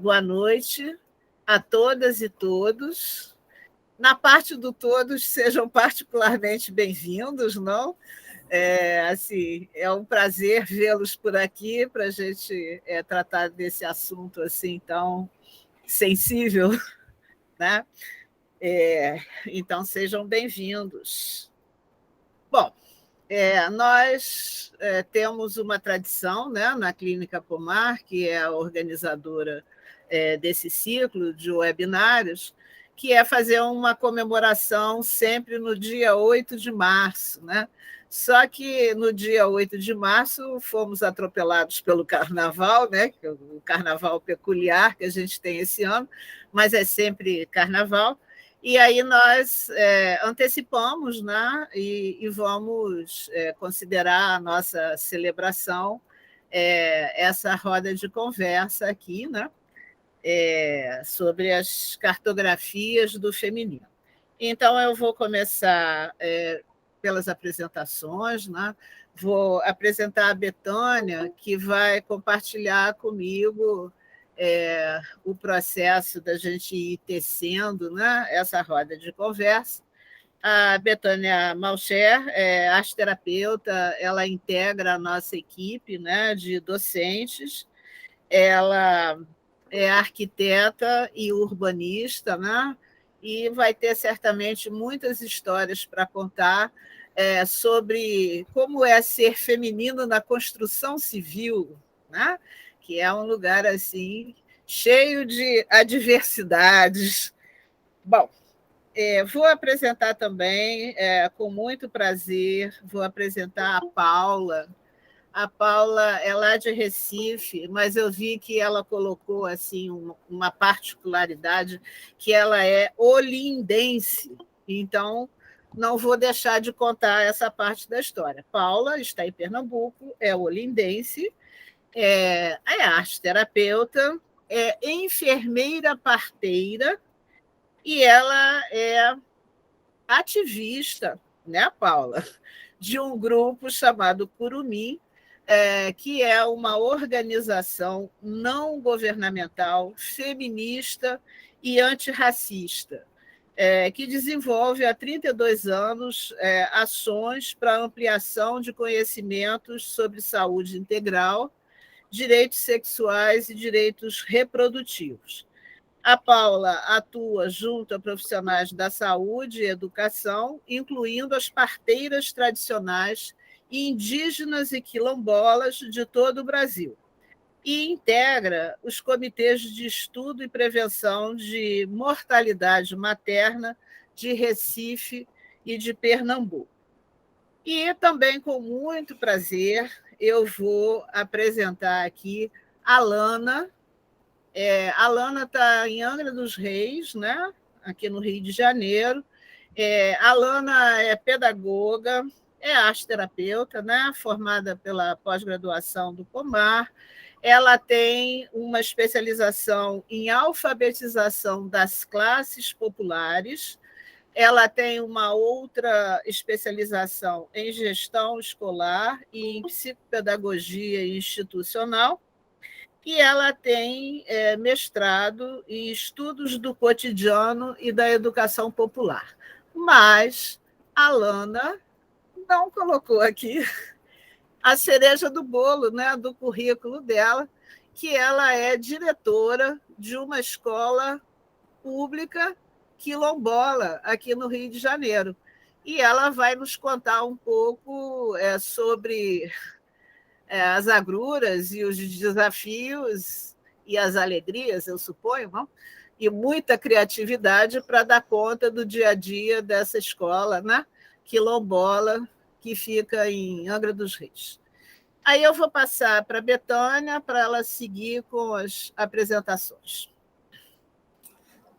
Boa noite a todas e todos. Na parte do todos, sejam particularmente bem-vindos, não? É um prazer vê-los por aqui para a gente tratar desse assunto assim tão sensível, né? Então, sejam bem-vindos. Bom, nós temos uma tradição, né, na Clínica Pomar, que é a organizadora desse ciclo de webinários, que é fazer uma comemoração sempre no dia 8 de março. Né? Só que no dia 8 de março fomos atropelados pelo carnaval, né? O carnaval peculiar que a gente tem esse ano, mas é sempre carnaval. E aí nós antecipamos, né, e vamos considerar a nossa celebração essa roda de conversa aqui, né, sobre as cartografias do feminino. Então, eu vou começar pelas apresentações, né? Vou apresentar a Betânia, que vai compartilhar comigo o processo da gente ir tecendo, né, essa roda de conversa. A Betânia Malcher é arteterapeuta, ela integra a nossa equipe, né, de docentes, ela é arquiteta e urbanista, né, e vai ter certamente muitas histórias para contar sobre como é ser feminino na construção civil, né? Que é um lugar assim cheio de adversidades. Bom, vou apresentar também, com muito prazer, vou apresentar a Paula. A Paula é lá de Recife, mas eu vi que ela colocou assim uma particularidade, que ela é olindense. Então, não vou deixar de contar essa parte da história. Paula está em Pernambuco, é olindense, é arteterapeuta, é enfermeira parteira e ela é ativista, né, Paula, de um grupo chamado Curumim, que é uma organização não governamental, feminista e antirracista, que desenvolve há 32 anos ações para ampliação de conhecimentos sobre saúde integral, direitos sexuais e direitos reprodutivos. A Paula atua junto a profissionais da saúde e educação, incluindo as parteiras tradicionais indígenas e quilombolas de todo o Brasil, e integra os comitês de estudo e prevenção de mortalidade materna de Recife e de Pernambuco. E também, com muito prazer, eu vou apresentar aqui a Lana. A Lana está em Angra dos Reis, né? Aqui no Rio de Janeiro. A Lana é pedagoga, é arteterapeuta, né? Formada pela pós-graduação do Pomar. Ela tem uma especialização em alfabetização das classes populares. Ela tem uma outra especialização em gestão escolar e em psicopedagogia institucional. E ela tem mestrado em estudos do cotidiano e da educação popular. Mas a Lana não colocou aqui a cereja do bolo, né, do currículo dela, que ela é diretora de uma escola pública quilombola aqui no Rio de Janeiro. E ela vai nos contar um pouco sobre as agruras e os desafios e as alegrias, eu suponho, não? E muita criatividade para dar conta do dia a dia dessa escola, né? Quilombola, que fica em Angra dos Reis. Aí eu vou passar para a Betânia para ela seguir com as apresentações.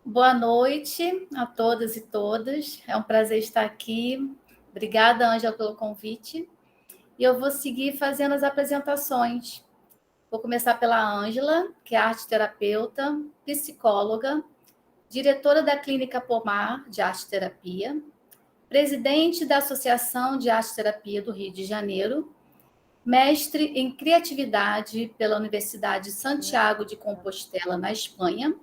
Boa noite a todas e todas. É um prazer estar aqui. Obrigada, Ângela, pelo convite. E eu vou seguir fazendo as apresentações. Vou começar pela Ângela, que é arteterapeuta, psicóloga, diretora da Clínica Pomar de Arteterapia, presidente da Associação de Arteterapia do Rio de Janeiro, mestre em criatividade pela Universidade de Santiago de Compostela, na Espanha,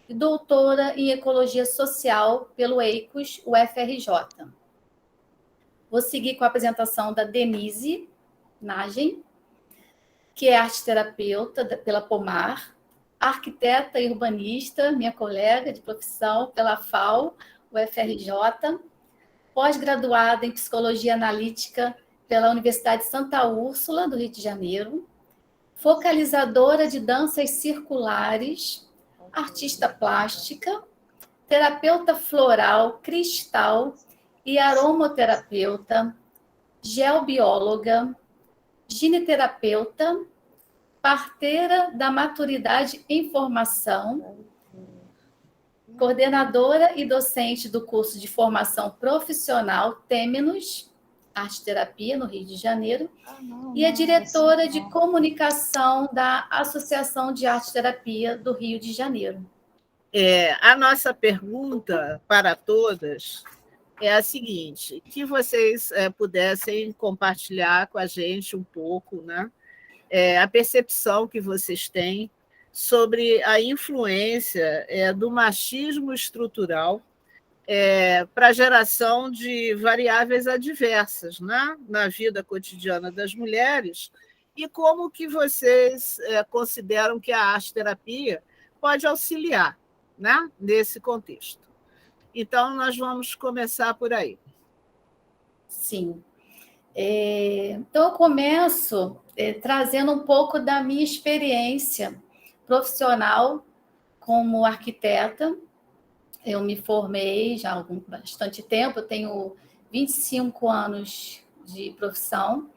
e doutora em ecologia social pelo EICOS, UFRJ. Vou seguir com a apresentação da Denise Nagem, que é arte-terapeuta pela Pomar, arquiteta e urbanista, minha colega de profissão pela FAO, UFRJ, pós-graduada em psicologia analítica pela Universidade Santa Úrsula, do Rio de Janeiro, focalizadora de danças circulares, artista plástica, terapeuta floral, cristal e aromaterapeuta, geobióloga, gineterapeuta, parteira da maturidade em formação, coordenadora e docente do curso de formação profissional Têmenos, Arte Terapia, no Rio de Janeiro, e é diretora de comunicação da Associação de Arte Terapia do Rio de Janeiro. A nossa pergunta para todas é a seguinte: que vocês pudessem compartilhar com a gente um pouco, né, a percepção que vocês têm sobre a influência do machismo estrutural para a geração de variáveis adversas, né, na vida cotidiana das mulheres, e como que vocês consideram que a arte-terapia pode auxiliar, né, nesse contexto. Então, nós vamos começar por aí. Sim. Então, eu começo trazendo um pouco da minha experiência profissional como arquiteta. Eu me formei já há bastante tempo, eu tenho 25 anos de profissão,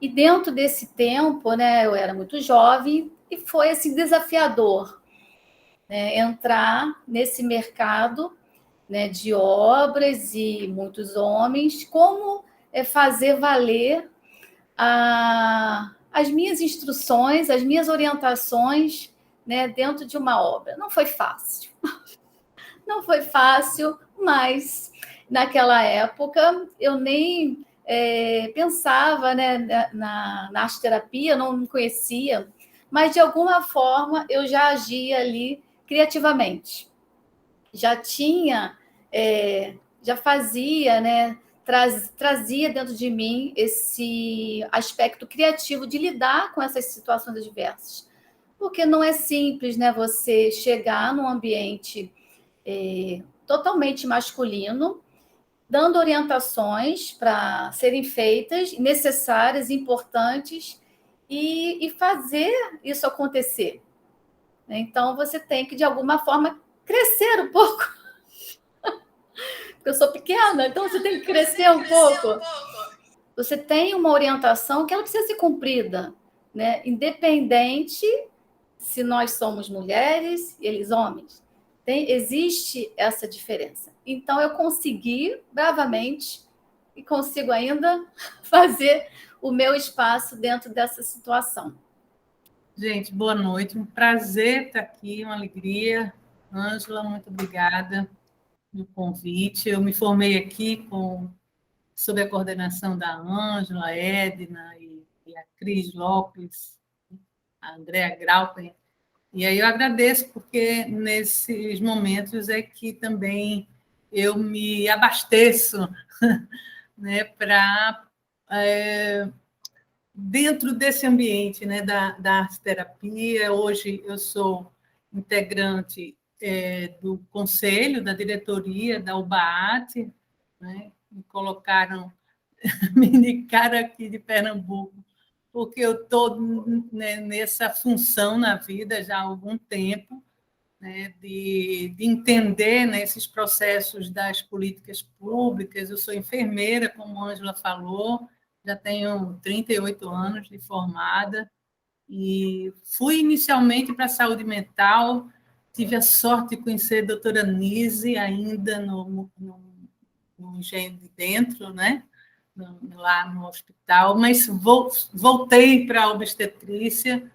e dentro desse tempo, né, eu era muito jovem e foi assim, desafiador, né, entrar nesse mercado, né, de obras e muitos homens, como fazer valer as minhas instruções, as minhas orientações, né, dentro de uma obra. Não foi fácil. Não foi fácil, mas naquela época eu nem pensava, né, na arte-terapia, não conhecia, mas de alguma forma eu já agia ali criativamente. Já tinha, já fazia, né, trazia dentro de mim esse aspecto criativo de lidar com essas situações adversas. Porque não é simples, né, você chegar num ambiente totalmente masculino, dando orientações para serem feitas, necessárias, importantes, e fazer isso acontecer. Então, você tem que, de alguma forma, crescer um pouco. Porque eu sou pequena, então você tem que crescer um pouco. Você tem uma orientação que ela precisa ser cumprida, né? Independente se nós somos mulheres e eles homens. Existe essa diferença. Então, eu consegui bravamente e consigo ainda fazer o meu espaço dentro dessa situação. Gente, boa noite. Um prazer estar aqui, uma alegria. Ângela, muito obrigada pelo convite. Eu me formei aqui sob a coordenação da Ângela, a Edna e a Cris Lopes, a Andréa Graupen. E aí eu agradeço, porque nesses momentos é que também eu me abasteço, né, para, dentro desse ambiente, né, da arte-terapia. Hoje eu sou integrante do conselho, da diretoria da UBAAT, né, me indicaram aqui de Pernambuco, porque eu estou, né, nessa função na vida já há algum tempo, né, de entender, né, esses processos das políticas públicas. Eu sou enfermeira, como a Ângela falou, já tenho 38 anos de formada, e fui inicialmente para a saúde mental. Tive a sorte de conhecer a doutora Nise ainda no Engenho de Dentro, né? Lá no hospital, mas voltei para a obstetrícia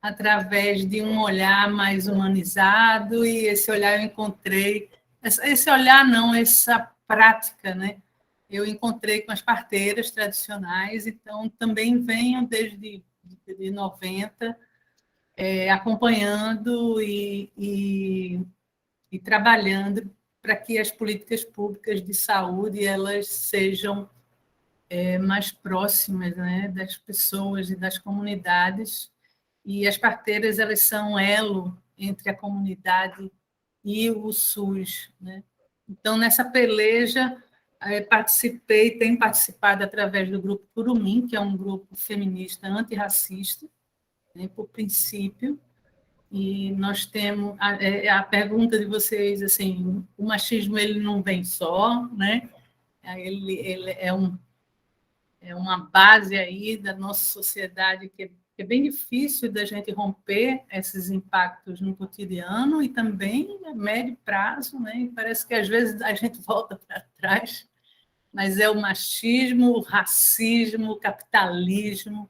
através de um olhar mais humanizado, e esse olhar eu encontrei, esse olhar não, essa prática, né, eu encontrei com as parteiras tradicionais, então também venho desde de 90, acompanhando e trabalhando para que as políticas públicas de saúde elas sejam mais próximas, né, das pessoas e das comunidades. E as parteiras elas são elo entre a comunidade e o SUS, né? Então, nessa peleja, tenho participado através do grupo Curumim, que é um grupo feminista antirracista, né, por princípio, e nós temos a pergunta de vocês, assim, o machismo ele não vem só, né? Ele é uma base aí da nossa sociedade que é bem difícil da gente romper esses impactos no cotidiano e também a médio prazo, né? E parece que às vezes a gente volta para trás, mas é o machismo, o racismo, o capitalismo,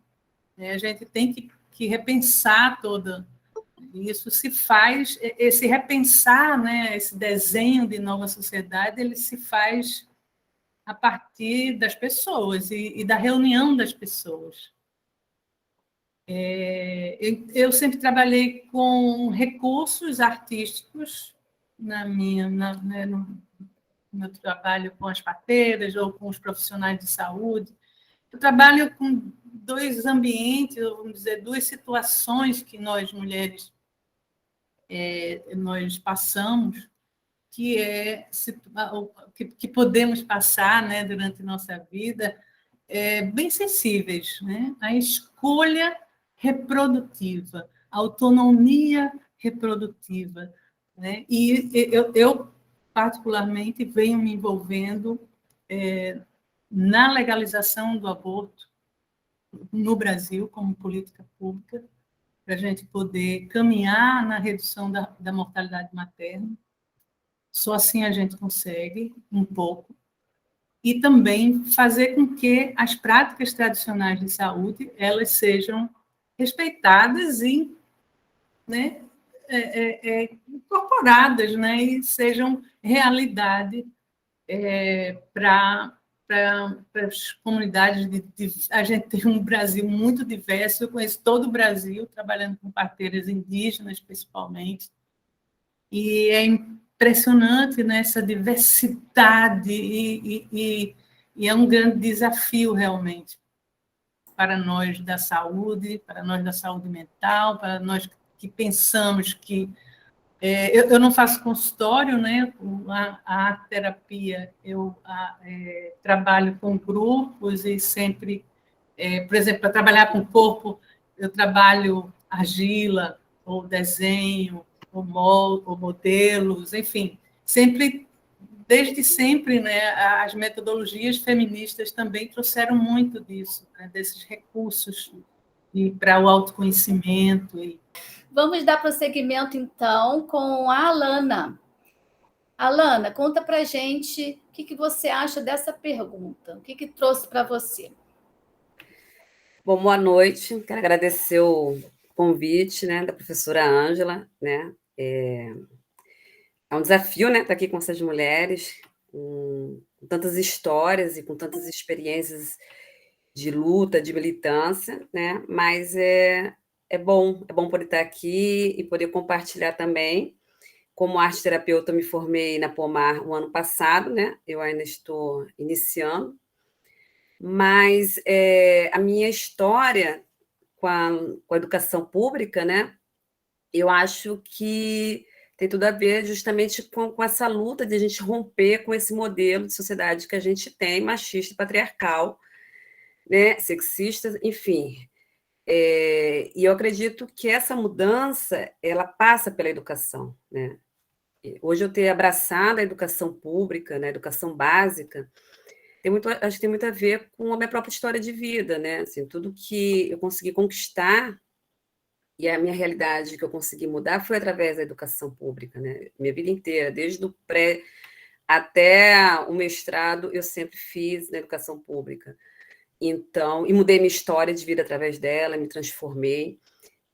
né? A gente tem que repensar toda isso. Se faz esse repensar, né? Esse desenho de nova sociedade, ele se faz a partir das pessoas e da reunião das pessoas. Eu sempre trabalhei com recursos artísticos no meu trabalho com as parteiras ou com os profissionais de saúde. Eu trabalho com dois ambientes, vamos dizer, duas situações que nós mulheres nós passamos, que podemos passar, né, durante nossa vida, bem sensíveis, né? A escolha reprodutiva, a autonomia reprodutiva, né? E eu particularmente venho me envolvendo na legalização do aborto no Brasil como política pública para a gente poder caminhar na redução da mortalidade materna. Só assim a gente consegue um pouco. E também fazer com que as práticas tradicionais de saúde elas sejam respeitadas e, né, incorporadas, né, e sejam realidade para as comunidades. A gente tem um Brasil muito diverso, eu conheço todo o Brasil, trabalhando com parteiras indígenas, principalmente, e é impressionante, né, essa diversidade e é um grande desafio, realmente, para nós da saúde mental, para nós que pensamos que... Eu não faço consultório, né? A terapia, eu trabalho com grupos e sempre, por exemplo, para trabalhar com o corpo, eu trabalho argila, ou desenho, ou modelos, enfim, sempre, desde sempre, né, as metodologias feministas também trouxeram muito disso, né, desses recursos para o autoconhecimento. Vamos dar prosseguimento, então, com a Alana. Alana, conta para a gente o que você acha dessa pergunta, o que trouxe para você. Bom, boa noite. Quero agradecer o convite, né, da professora Ângela, né? É um desafio, né, estar aqui com essas mulheres, com tantas histórias e com tantas experiências de luta, de militância, né? Mas é bom poder estar aqui e poder compartilhar também. Como arte terapeuta, me formei na Pomar o ano passado, né? Eu ainda estou iniciando, mas a minha história com a educação pública, né? Eu acho que tem tudo a ver justamente com essa luta de a gente romper com esse modelo de sociedade que a gente tem, machista e patriarcal, né? Sexista, enfim. E eu acredito que essa mudança ela passa pela educação, né? Hoje eu ter abraçado a educação pública, né, a educação básica, acho que tem muito a ver com a minha própria história de vida, né? Assim, tudo que eu consegui conquistar e a minha realidade que eu consegui mudar foi através da educação pública, né? Minha vida inteira, desde o pré até o mestrado, eu sempre fiz na educação pública. Então, e mudei minha história de vida através dela, me transformei.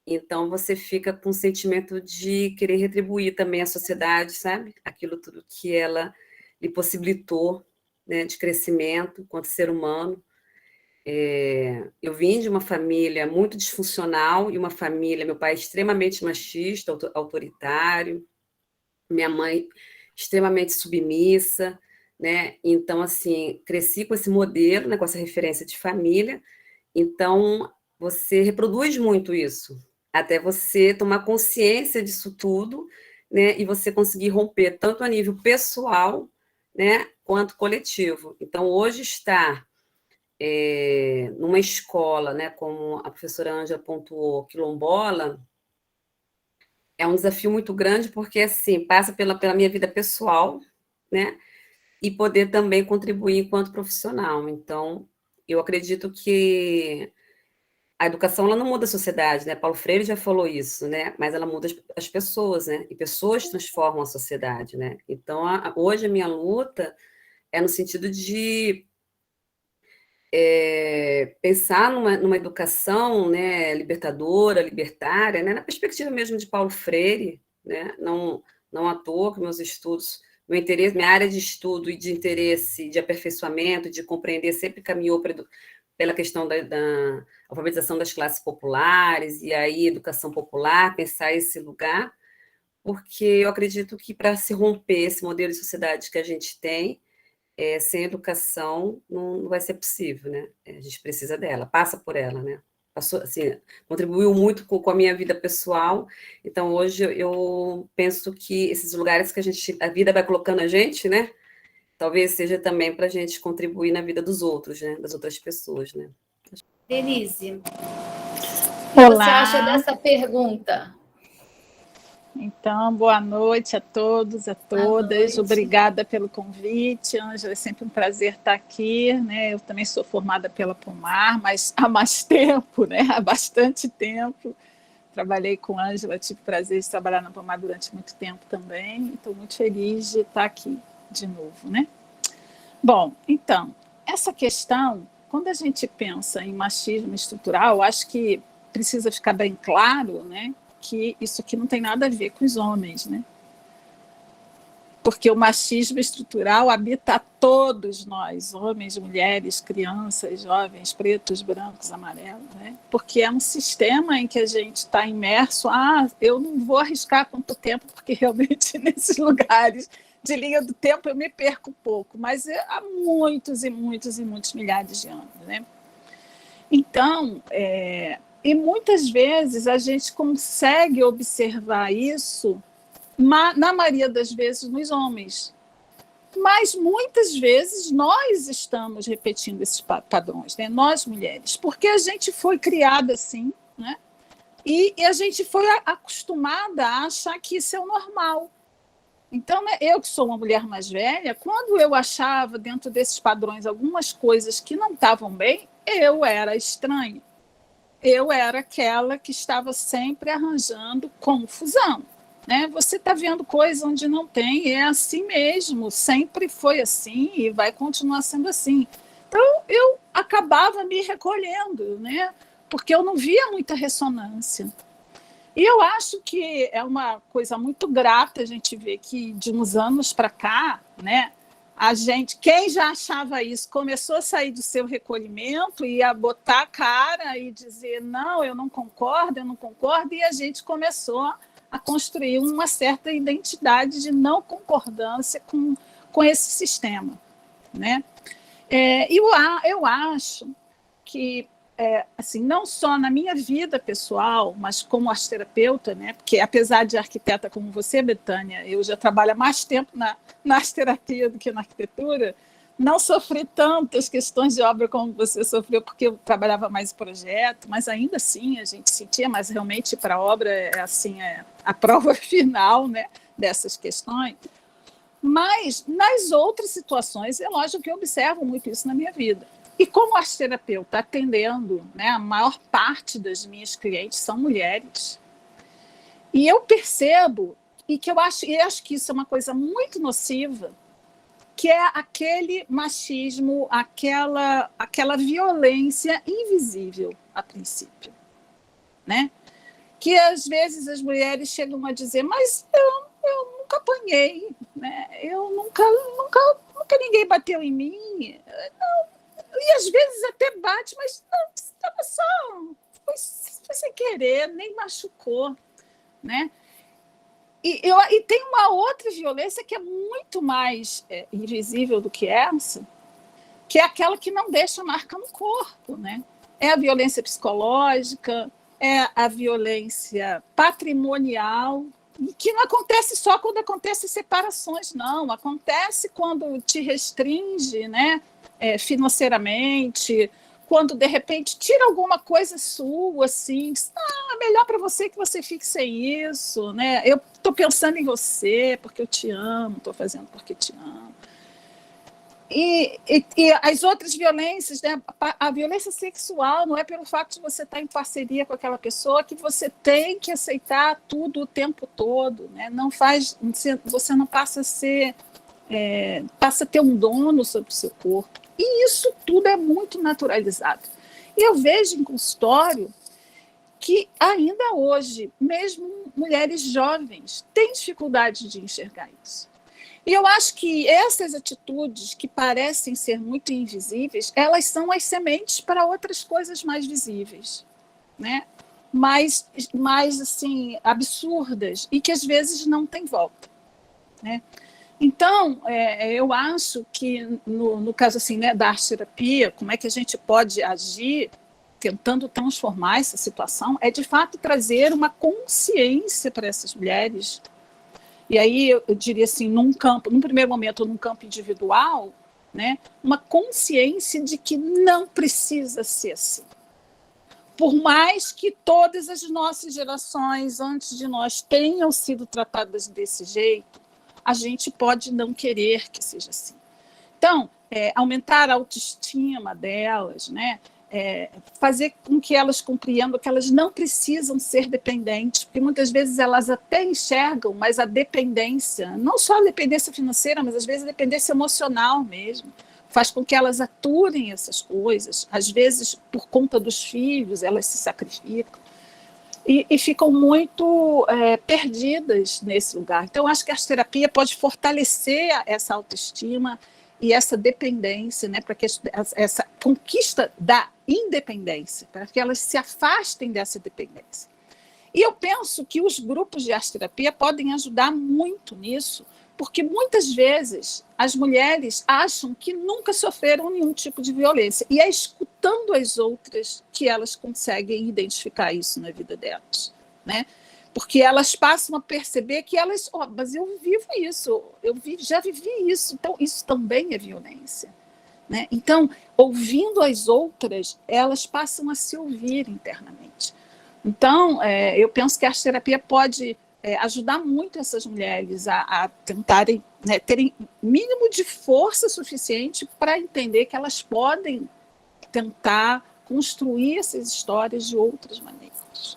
Então, você fica com o sentimento de querer retribuir também à sociedade, sabe? Aquilo tudo que ela lhe possibilitou, né, de crescimento enquanto ser humano. Eu vim de uma família muito disfuncional e uma família, meu pai extremamente machista, autoritário, minha mãe extremamente submissa, né? Então, assim, cresci com esse modelo, né, com essa referência de família. Então, você reproduz muito isso, até você tomar consciência disso tudo, né, e você conseguir romper tanto a nível pessoal, né, quanto coletivo. Então, hoje estar numa escola, né, como a professora Ângela pontuou, quilombola, é um desafio muito grande, porque, assim, passa pela minha vida pessoal, né, e poder também contribuir enquanto profissional. Então, eu acredito que a educação, ela não muda a sociedade, né? Paulo Freire já falou isso, né? Mas ela muda as pessoas, né? E pessoas transformam a sociedade, né? Então, hoje a minha luta é no sentido de pensar numa educação, né, libertadora, libertária, né, na perspectiva mesmo de Paulo Freire, né, não à toa que meus estudos, meu interesse, minha área de estudo e de interesse, de aperfeiçoamento, de compreender, sempre caminhou pela questão da alfabetização das classes populares, e aí educação popular, pensar esse lugar, porque eu acredito que para se romper esse modelo de sociedade que a gente tem, sem educação não vai ser possível, né? A gente precisa dela, passa por ela, né? Passou, assim, contribuiu muito com a minha vida pessoal, então hoje eu penso que esses lugares que a vida vai colocando a gente, né? Talvez seja também para a gente contribuir na vida dos outros, né? Das outras pessoas, né? Denise, o que Olá. você acha dessa pergunta? Então, boa noite a todos, a todas. Obrigada pelo convite, Ângela. É sempre um prazer estar aqui, né? Eu também sou formada pela Pomar, mas há mais tempo, né? Há bastante tempo. Trabalhei com a Ângela, tive o prazer de trabalhar na Pomar durante muito tempo também. Estou muito feliz de estar aqui de novo, né? Bom, então, essa questão, quando a gente pensa em machismo estrutural, acho que precisa ficar bem claro, né, que isso aqui não tem nada a ver com os homens, né? Porque o machismo estrutural habita a todos nós, homens, mulheres, crianças, jovens, pretos, brancos, amarelos, né? Porque é um sistema em que a gente está imerso. Eu não vou arriscar quanto tempo, porque realmente nesses lugares de linha do tempo eu me perco um pouco, mas há muitos e muitos e muitos milhares de anos, né? Então, e muitas vezes a gente consegue observar isso, na maioria das vezes, nos homens. Mas muitas vezes nós estamos repetindo esses padrões, né? Nós mulheres, porque a gente foi criada assim, né? E a gente foi acostumada a achar que isso é o normal. Então, né, eu que sou uma mulher mais velha, quando eu achava dentro desses padrões algumas coisas que não estavam bem, eu era estranha. Eu era aquela que estava sempre arranjando confusão, né? Você está vendo coisa onde não tem, é assim mesmo, sempre foi assim e vai continuar sendo assim. Então, eu acabava me recolhendo, né? Porque eu não via muita ressonância. E eu acho que é uma coisa muito grata a gente ver que, de uns anos para cá, né, quem já achava isso, começou a sair do seu recolhimento e a botar a cara e dizer, não, eu não concordo, e a gente começou a construir uma certa identidade de não concordância com esse sistema, né? Eu acho que, assim, não só na minha vida pessoal, mas como arteterapeuta, né? Porque apesar de arquiteta como você, Betânia, eu já trabalho há mais tempo na arteterapia do que na arquitetura, não sofri tantas questões de obra como você sofreu, porque eu trabalhava mais em projeto, mas ainda assim a gente sentia, mas realmente para a obra é a prova final, né, dessas questões. Mas nas outras situações, é lógico que eu observo muito isso na minha vida. E como arteterapeuta atendendo, né, a maior parte das minhas clientes são mulheres. E eu percebo, e acho que isso é uma coisa muito nociva, que é aquele machismo, aquela violência invisível a princípio, né? Que às vezes as mulheres chegam a dizer, mas eu nunca apanhei, né? Eu nunca nunca ninguém bateu em mim. Não. E às vezes até bate, mas estava só, foi sem querer, nem machucou, né? E tem uma outra violência que é muito mais invisível do que essa, que é aquela que não deixa marca no corpo, né? É a violência psicológica, é a violência patrimonial, que não acontece só quando acontecem separações, não. Acontece quando te restringe, né, financeiramente, quando, de repente, tira alguma coisa sua, assim, é melhor para você que você fique sem isso, né? Eu estou pensando em você porque eu te amo, estou fazendo porque te amo. E as outras violências, né? A violência sexual não é pelo fato de você estar em parceria com aquela pessoa que você tem que aceitar tudo o tempo todo, né? Você não passa a ser, passa a ter um dono sobre o seu corpo. E isso tudo é muito naturalizado. E eu vejo em consultório que ainda hoje, mesmo mulheres jovens, têm dificuldade de enxergar isso. E eu acho que essas atitudes que parecem ser muito invisíveis, elas são as sementes para outras coisas mais visíveis, né? mais assim, absurdas e que às vezes não tem volta, né? Então, eu acho que no caso assim, né, da arte-terapia, como é que a gente pode agir tentando transformar essa situação, é de fato trazer uma consciência para essas mulheres. E aí eu diria assim, num primeiro momento, num campo individual, né, uma consciência de que não precisa ser assim. Por mais que todas as nossas gerações antes de nós tenham sido tratadas desse jeito, a gente pode não querer que seja assim. Então, aumentar a autoestima delas, né? Fazer com que elas compreendam que elas não precisam ser dependentes, porque muitas vezes elas até enxergam, mas a dependência, não só a dependência financeira, mas às vezes a dependência emocional mesmo, faz com que elas aturem essas coisas. Às vezes, por conta dos filhos, elas se sacrificam. E ficam muito perdidas nesse lugar. Então, acho que a arte-terapia pode fortalecer essa autoestima e essa dependência, né, para que essa conquista da independência, para que elas se afastem dessa dependência. E eu penso que os grupos de arte-terapia podem ajudar muito nisso, porque muitas vezes as mulheres acham que nunca sofreram nenhum tipo de violência, e é escutando as outras que elas conseguem identificar isso na vida delas, né? Porque elas passam a perceber que elas, mas eu vivo isso, já vivi isso, então isso também é violência, né? Então, ouvindo as outras, elas passam a se ouvir internamente. Então, eu penso que a arte-terapia pode ajudar muito essas mulheres a tentarem, né, terem mínimo de força suficiente para entender que elas podem tentar construir essas histórias de outras maneiras.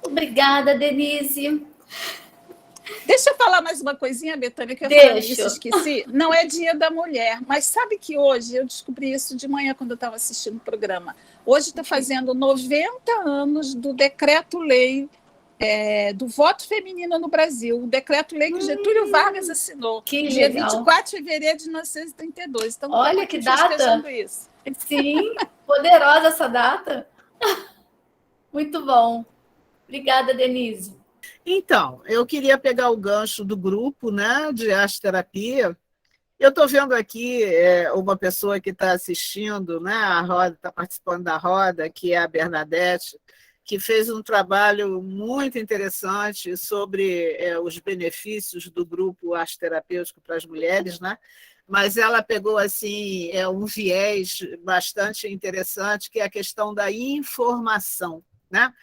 Obrigada, Denise. Deixa eu falar mais uma coisinha, Betânia, que eu falei isso, esqueci. Não é Dia da Mulher, mas sabe que hoje, eu descobri isso de manhã quando eu estava assistindo o programa, hoje está fazendo 90 anos do decreto-lei do voto feminino no Brasil, o decreto-lei que Getúlio Vargas assinou, que dia legal. 24 de fevereiro de 1932. Então, olha que data! Isso. Sim, poderosa essa data. Muito bom. Obrigada, Denise. Então, eu queria pegar o gancho do grupo, né, de arte-terapia. Eu estou vendo aqui uma pessoa que está assistindo, né, a roda, está participando da roda, que é a Bernadette, que fez um trabalho muito interessante sobre os benefícios do grupo arte terapêutico para as mulheres, né? Mas ela pegou assim um viés bastante interessante, que é a questão da informação, né?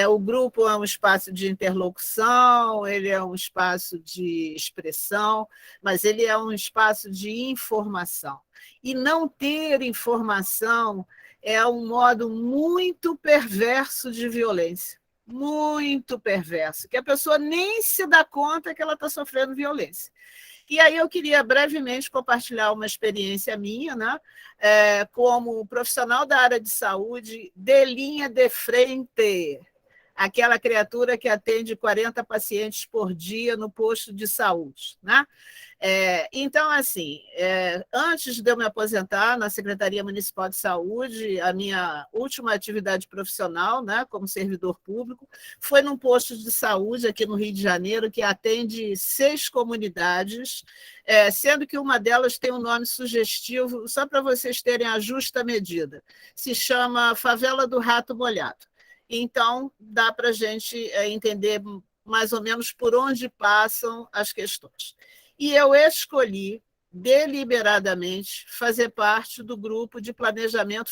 O grupo é um espaço de interlocução, ele é um espaço de expressão, mas ele é um espaço de informação. E não ter informação é um modo muito perverso de violência, muito perverso, que a pessoa nem se dá conta que ela está sofrendo violência. E aí eu queria brevemente compartilhar uma experiência minha, né? Como profissional da área de saúde de linha de frente, aquela criatura que atende 40 pacientes por dia no posto de saúde, né? Então, assim, antes de eu me aposentar na Secretaria Municipal de Saúde, a minha última atividade profissional, né, como servidor público, foi num posto de saúde aqui no Rio de Janeiro, que atende 6 comunidades, sendo que uma delas tem um nome sugestivo, só para vocês terem a justa medida, se chama Favela do Rato Molhado. Então, dá para a gente entender mais ou menos por onde passam as questões. E eu escolhi deliberadamente fazer parte do grupo de planejamento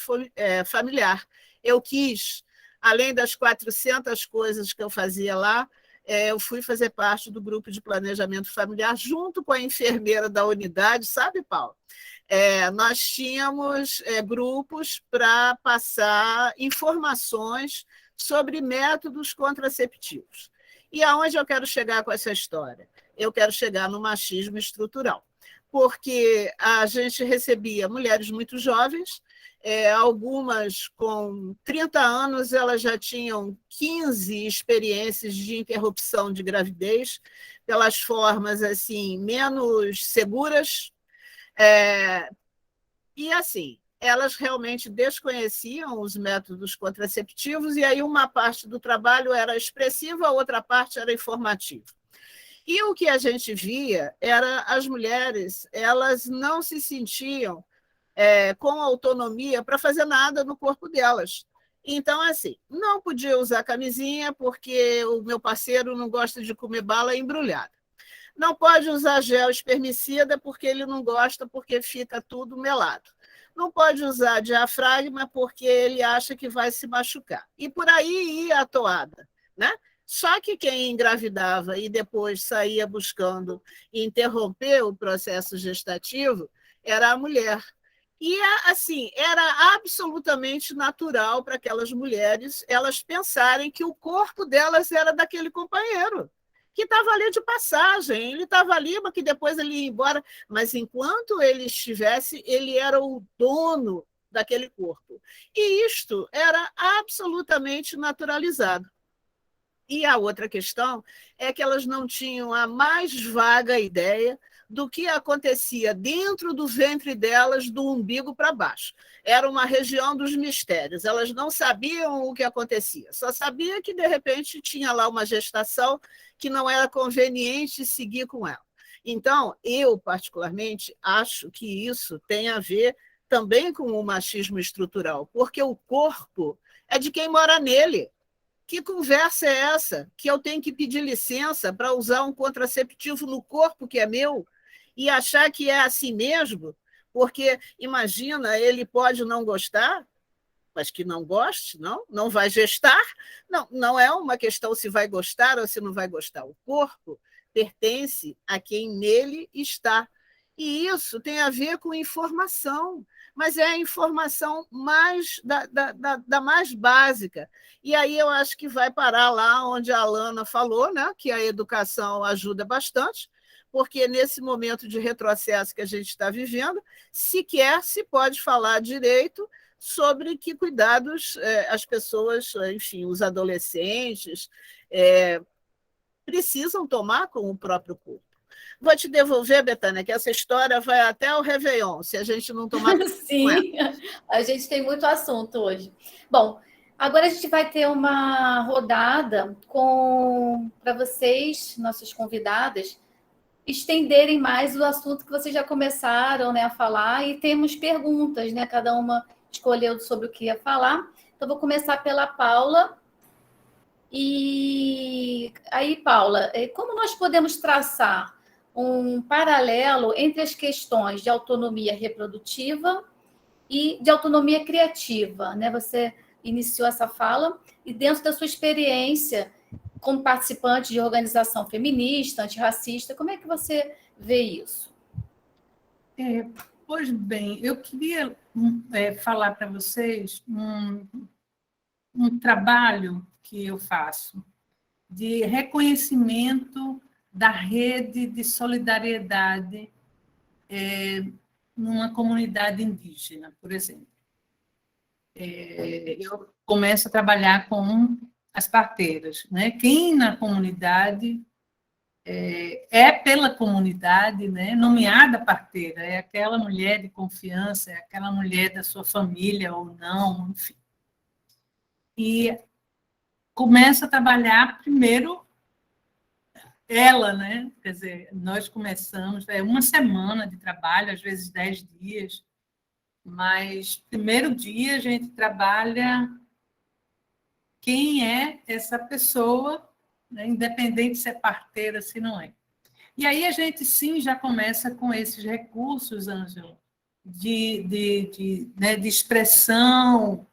familiar. Eu quis, além das 400 coisas que eu fazia lá, eu fui fazer parte do grupo de planejamento familiar junto com a enfermeira da unidade, sabe, Paulo? Nós tínhamos grupos para passar informações sobre métodos contraceptivos. E aonde eu quero chegar com essa história? Eu quero chegar no machismo estrutural, porque a gente recebia mulheres muito jovens, algumas com 30 anos, elas já tinham 15 experiências de interrupção de gravidez, pelas formas assim menos seguras, e assim, elas realmente desconheciam os métodos contraceptivos, e aí uma parte do trabalho era expressiva, a outra parte era informativa. E o que a gente via era as mulheres, elas não se sentiam com autonomia para fazer nada no corpo delas. Então, assim, não podia usar camisinha porque o meu parceiro não gosta de comer bala embrulhada. Não pode usar gel espermicida porque ele não gosta, porque fica tudo melado. Não pode usar diafragma porque ele acha que vai se machucar. E por aí ia a toada, né? Só que quem engravidava e depois saía buscando interromper o processo gestativo era a mulher. E, assim, era absolutamente natural para aquelas mulheres elas pensarem que o corpo delas era daquele companheiro, que estava ali de passagem, ele estava ali, mas que depois ele ia embora. Mas, enquanto ele estivesse, ele era o dono daquele corpo. E isto era absolutamente naturalizado. E a outra questão é que elas não tinham a mais vaga ideia do que acontecia dentro do ventre delas, do umbigo para baixo. Era uma região dos mistérios. Elas não sabiam o que acontecia. Só sabia que, de repente, tinha lá uma gestação que não era conveniente seguir com ela. Então, eu, particularmente, acho que isso tem a ver também com o machismo estrutural, porque o corpo é de quem mora nele. Que conversa é essa? Que eu tenho que pedir licença para usar um contraceptivo no corpo que é meu e achar que é assim mesmo? Porque, imagina, ele pode não gostar, mas que não goste, não vai gestar. Não é uma questão se vai gostar ou se não vai gostar. O corpo pertence a quem nele está. E isso tem a ver com informação, mas é a informação mais da mais básica. E aí eu acho que vai parar lá onde a Alana falou, né, que a educação ajuda bastante, porque nesse momento de retrocesso que a gente está vivendo, sequer se pode falar direito sobre que cuidados as pessoas, enfim, os adolescentes, precisam tomar com o próprio corpo. Vou te devolver, Betânia, que essa história vai até o Réveillon, se a gente não tomar... Sim, a gente tem muito assunto hoje. Bom, agora a gente vai ter uma rodada para vocês, nossas convidadas, estenderem mais o assunto que vocês já começaram, né, a falar, e temos perguntas, né? Cada uma escolheu sobre o que ia falar. Então, vou começar pela Paula. E aí, Paula, como nós podemos traçar um paralelo entre as questões de autonomia reprodutiva e de autonomia criativa, né? Você iniciou essa fala e dentro da sua experiência como participante de organização feminista, antirracista, como é que você vê isso? Pois bem, eu queria falar para vocês um trabalho que eu faço de reconhecimento da rede de solidariedade numa comunidade indígena, por exemplo. Eu começo a trabalhar com as parteiras, né? Quem na comunidade é pela comunidade, né? Nomeada parteira, é aquela mulher de confiança, é aquela mulher da sua família ou não, enfim. E começa a trabalhar primeiro ela, né? Quer dizer, nós começamos, uma semana de trabalho, às vezes 10 dias, mas primeiro dia a gente trabalha quem é essa pessoa, né? Independente se é parteira, se não é. E aí a gente, sim, já começa com esses recursos, Ângela, né, de expressão.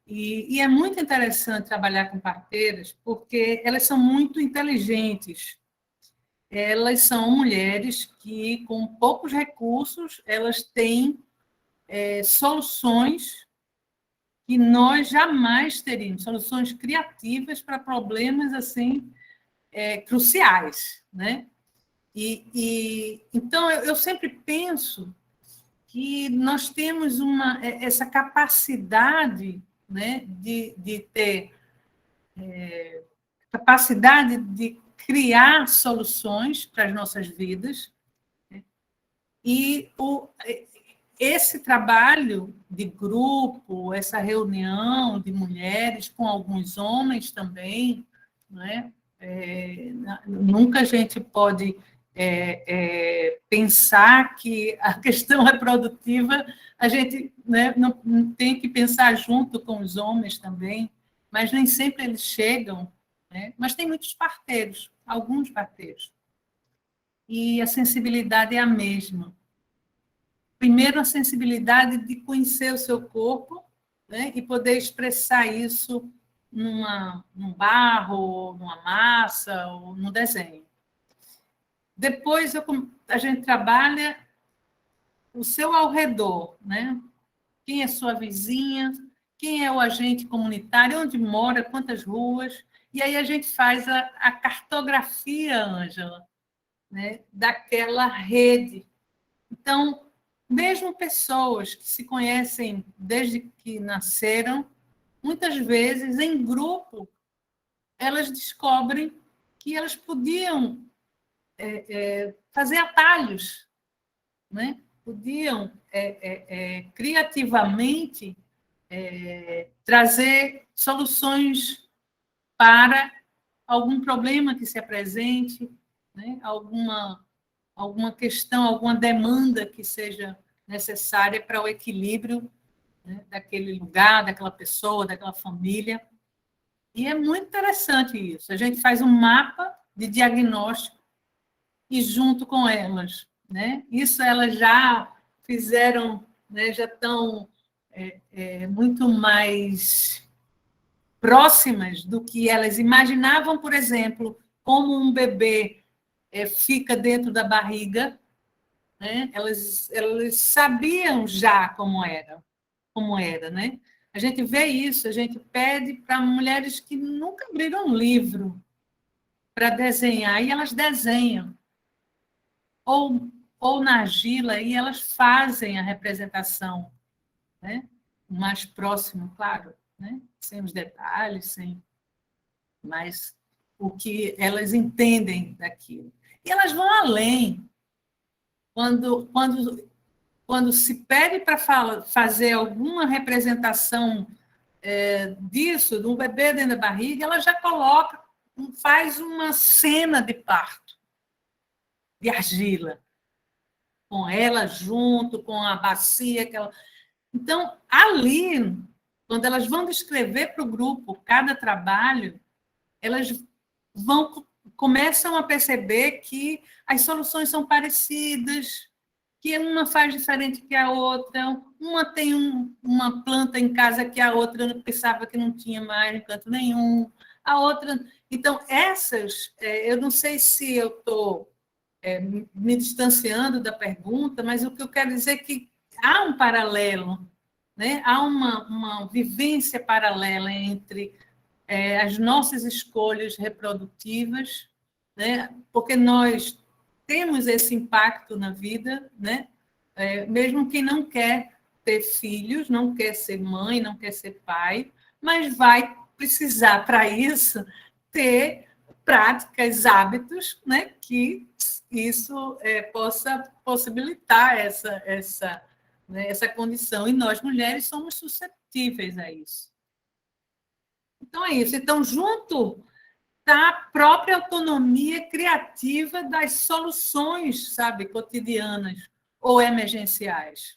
E é muito interessante trabalhar com parteiras, porque elas são muito inteligentes. Elas são mulheres que, com poucos recursos, elas têm soluções que nós jamais teríamos, soluções criativas para problemas assim cruciais, né? Então, eu sempre penso que nós temos essa capacidade, né, de ter capacidade de criar soluções para as nossas vidas, né? E esse trabalho de grupo, essa reunião de mulheres com alguns homens também, né? Nunca a gente pode pensar que a questão reprodutiva a gente, né, não tem que pensar junto com os homens também, mas nem sempre eles chegam, né? Mas tem muitos parteiros, alguns parteiros, e a sensibilidade é a mesma. Primeiro, a sensibilidade de conhecer o seu corpo, né, e poder expressar isso num barro, numa massa, ou no desenho. Depois, a gente trabalha o seu ao redor, né? Quem é sua vizinha, quem é o agente comunitário, onde mora, quantas ruas. E aí a gente faz a cartografia, Ângela, né, daquela rede. Então, mesmo pessoas que se conhecem desde que nasceram, muitas vezes, em grupo, elas descobrem que elas podiam fazer atalhos, né? Podiam criativamente trazer soluções para algum problema que se apresente, né? Alguma questão, alguma demanda que seja necessária para o equilíbrio, né, daquele lugar, daquela pessoa, daquela família. E é muito interessante isso. A gente faz um mapa de diagnóstico e junto com elas, né? Isso elas já fizeram, né, já estão muito mais próximas do que elas imaginavam, por exemplo, como um bebê fica dentro da barriga, né? Elas sabiam já como era, né? A gente vê isso, a gente pede para mulheres que nunca abriram um livro para desenhar, e elas desenham. Ou na argila, e elas fazem a representação, né? O mais próximo, claro, né? Sem os detalhes, mas o que elas entendem daquilo. E elas vão além. Quando se pede para fazer alguma representação disso, de um bebê dentro da barriga, ela já faz uma cena de parto, de argila, com ela junto, com a bacia. Então, ali, quando elas vão descrever para o grupo cada trabalho, elas começam a perceber que as soluções são parecidas, que uma faz diferente que a outra, uma tem uma planta em casa que a outra pensava que não tinha mais em canto nenhum, a outra... Então, eu não sei se eu estou me distanciando da pergunta, mas o que eu quero dizer é que há um paralelo, né? Há uma vivência paralela entre as nossas escolhas reprodutivas, né? Porque nós temos esse impacto na vida, né? Mesmo quem não quer ter filhos, não quer ser mãe, não quer ser pai, mas vai precisar, para isso, ter práticas, hábitos, né, que isso possa possibilitar essa condição. E nós, mulheres, somos suscetíveis a isso. Então, é isso. Então, junto da própria autonomia criativa das soluções, sabe, cotidianas ou emergenciais.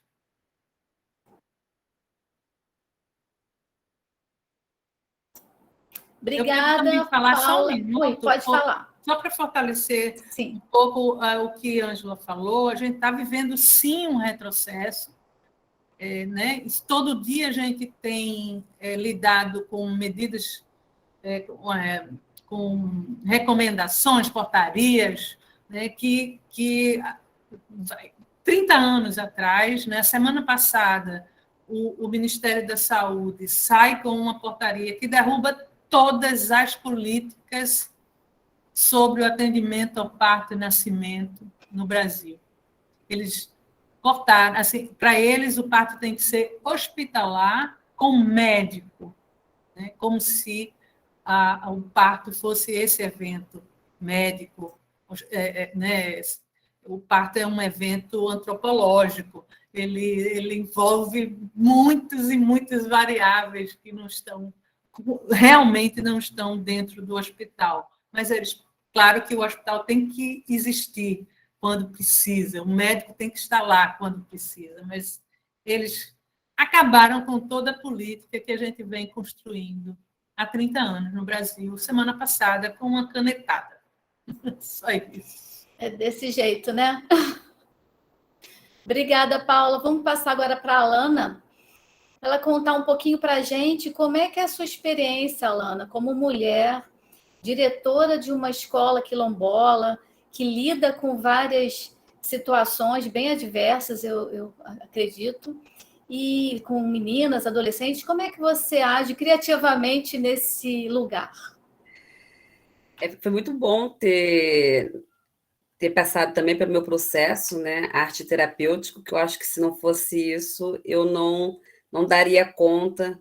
Obrigada, eu falar Paula. só um minuto. Oi, pode falar. Só para fortalecer Sim. um pouco o que a Ângela falou, a gente está vivendo, sim, um retrocesso. Né? Todo dia a gente tem lidado com medidas, com recomendações, portarias, né? que 30 anos atrás, né? Semana passada, o Ministério da Saúde sai com uma portaria que derruba todas as políticas sobre o atendimento ao parto e nascimento no Brasil. Eles cortaram, assim, para eles o parto tem que ser hospitalar com médico, né? Como se o parto fosse esse evento médico, né? O parto é um evento antropológico, ele envolve muitas e muitas variáveis que realmente não estão dentro do hospital. Mas claro que o hospital tem que existir quando precisa, o médico tem que estar lá quando precisa, mas eles acabaram com toda a política que a gente vem construindo há 30 anos no Brasil, semana passada, com uma canetada. Só isso. É desse jeito, né? Obrigada, Paula. Vamos passar agora para a Alana, ela contar um pouquinho para a gente como é que é a sua experiência, Alana, como mulher, diretora de uma escola quilombola, que lida com várias situações bem adversas, eu acredito, e com meninas, adolescentes. Como é que você age criativamente nesse lugar? Foi muito bom ter passado também pelo meu processo, né, arte terapêutico, que eu acho que se não fosse isso, eu não daria conta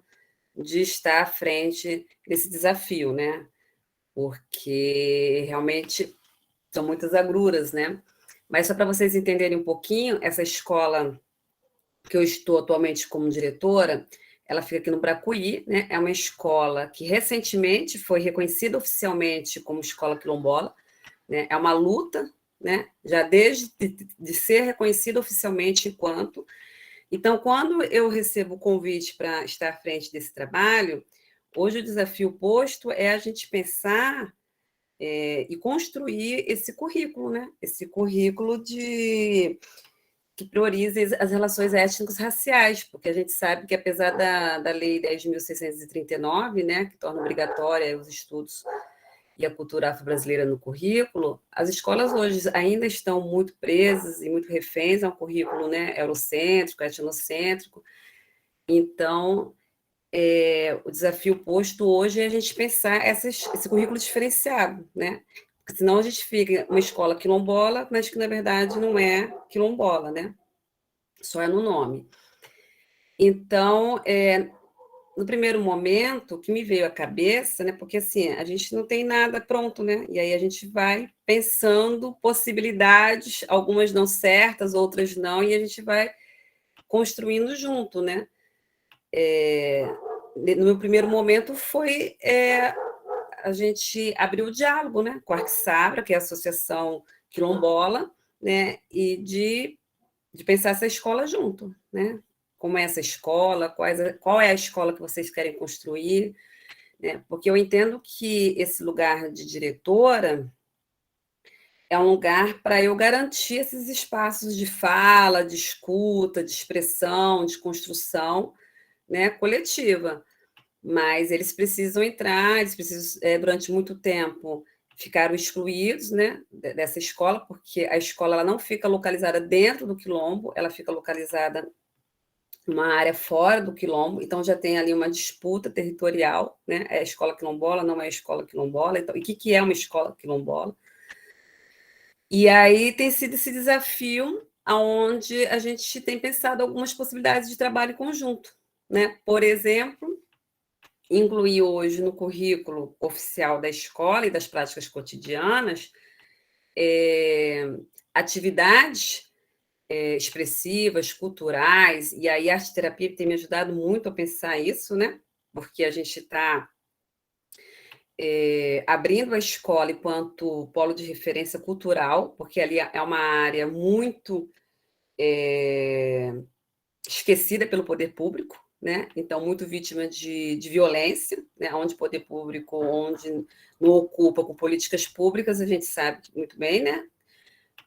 de estar à frente desse desafio, né? Porque realmente são muitas agruras, né? Mas só para vocês entenderem um pouquinho, essa escola que eu estou atualmente como diretora, ela fica aqui no Bracuí, né? É uma escola que recentemente foi reconhecida oficialmente como escola quilombola, né? É uma luta, né? Já desde de ser reconhecida oficialmente enquanto. Então, quando eu recebo o convite para estar à frente desse trabalho, hoje o desafio posto é a gente pensar e construir esse currículo, né? Esse currículo que priorize as relações étnicos-raciais, porque a gente sabe que, apesar da Lei 10.639, né, que torna obrigatória os estudos e a cultura afro-brasileira no currículo, as escolas hoje ainda estão muito presas e muito reféns a um currículo, né, eurocêntrico, etnocêntrico. Então, o desafio posto hoje é a gente pensar esse currículo diferenciado, né? Porque senão a gente fica uma escola quilombola, mas que, na verdade, não é quilombola, né? Só é no nome. Então, no primeiro momento, o que me veio à cabeça, né? Porque, assim, a gente não tem nada pronto, né? E aí a gente vai pensando possibilidades, algumas não certas, outras não, e a gente vai construindo junto, né? No meu primeiro momento foi a gente abrir o diálogo, né, com a Arquissabra, que é a Associação Quilombola, né, e de pensar essa escola junto, né? Como é essa escola, qual é a escola que vocês querem construir, né? Porque eu entendo que esse lugar de diretora é um lugar para eu garantir esses espaços de fala, de escuta, de expressão, de construção, né, coletiva, mas eles precisam entrar, eles precisam, durante muito tempo, ficaram excluídos, né, dessa escola, porque a escola ela não fica localizada dentro do quilombo, ela fica localizada numa área fora do quilombo, então já tem ali uma disputa territorial, né, é a escola quilombola, não é a escola quilombola, então, e o que é uma escola quilombola? E aí tem sido esse desafio onde a gente tem pensado algumas possibilidades de trabalho em conjunto, né? Por exemplo, incluir hoje no currículo oficial da escola e das práticas cotidianas atividades expressivas, culturais, e aí a arte-terapia tem me ajudado muito a pensar isso, né? Porque a gente está abrindo a escola enquanto polo de referência cultural, porque ali é uma área muito esquecida pelo poder público, né? Então, muito vítima de violência, né? Onde o poder público, onde não ocupa com políticas públicas, a gente sabe muito bem, né?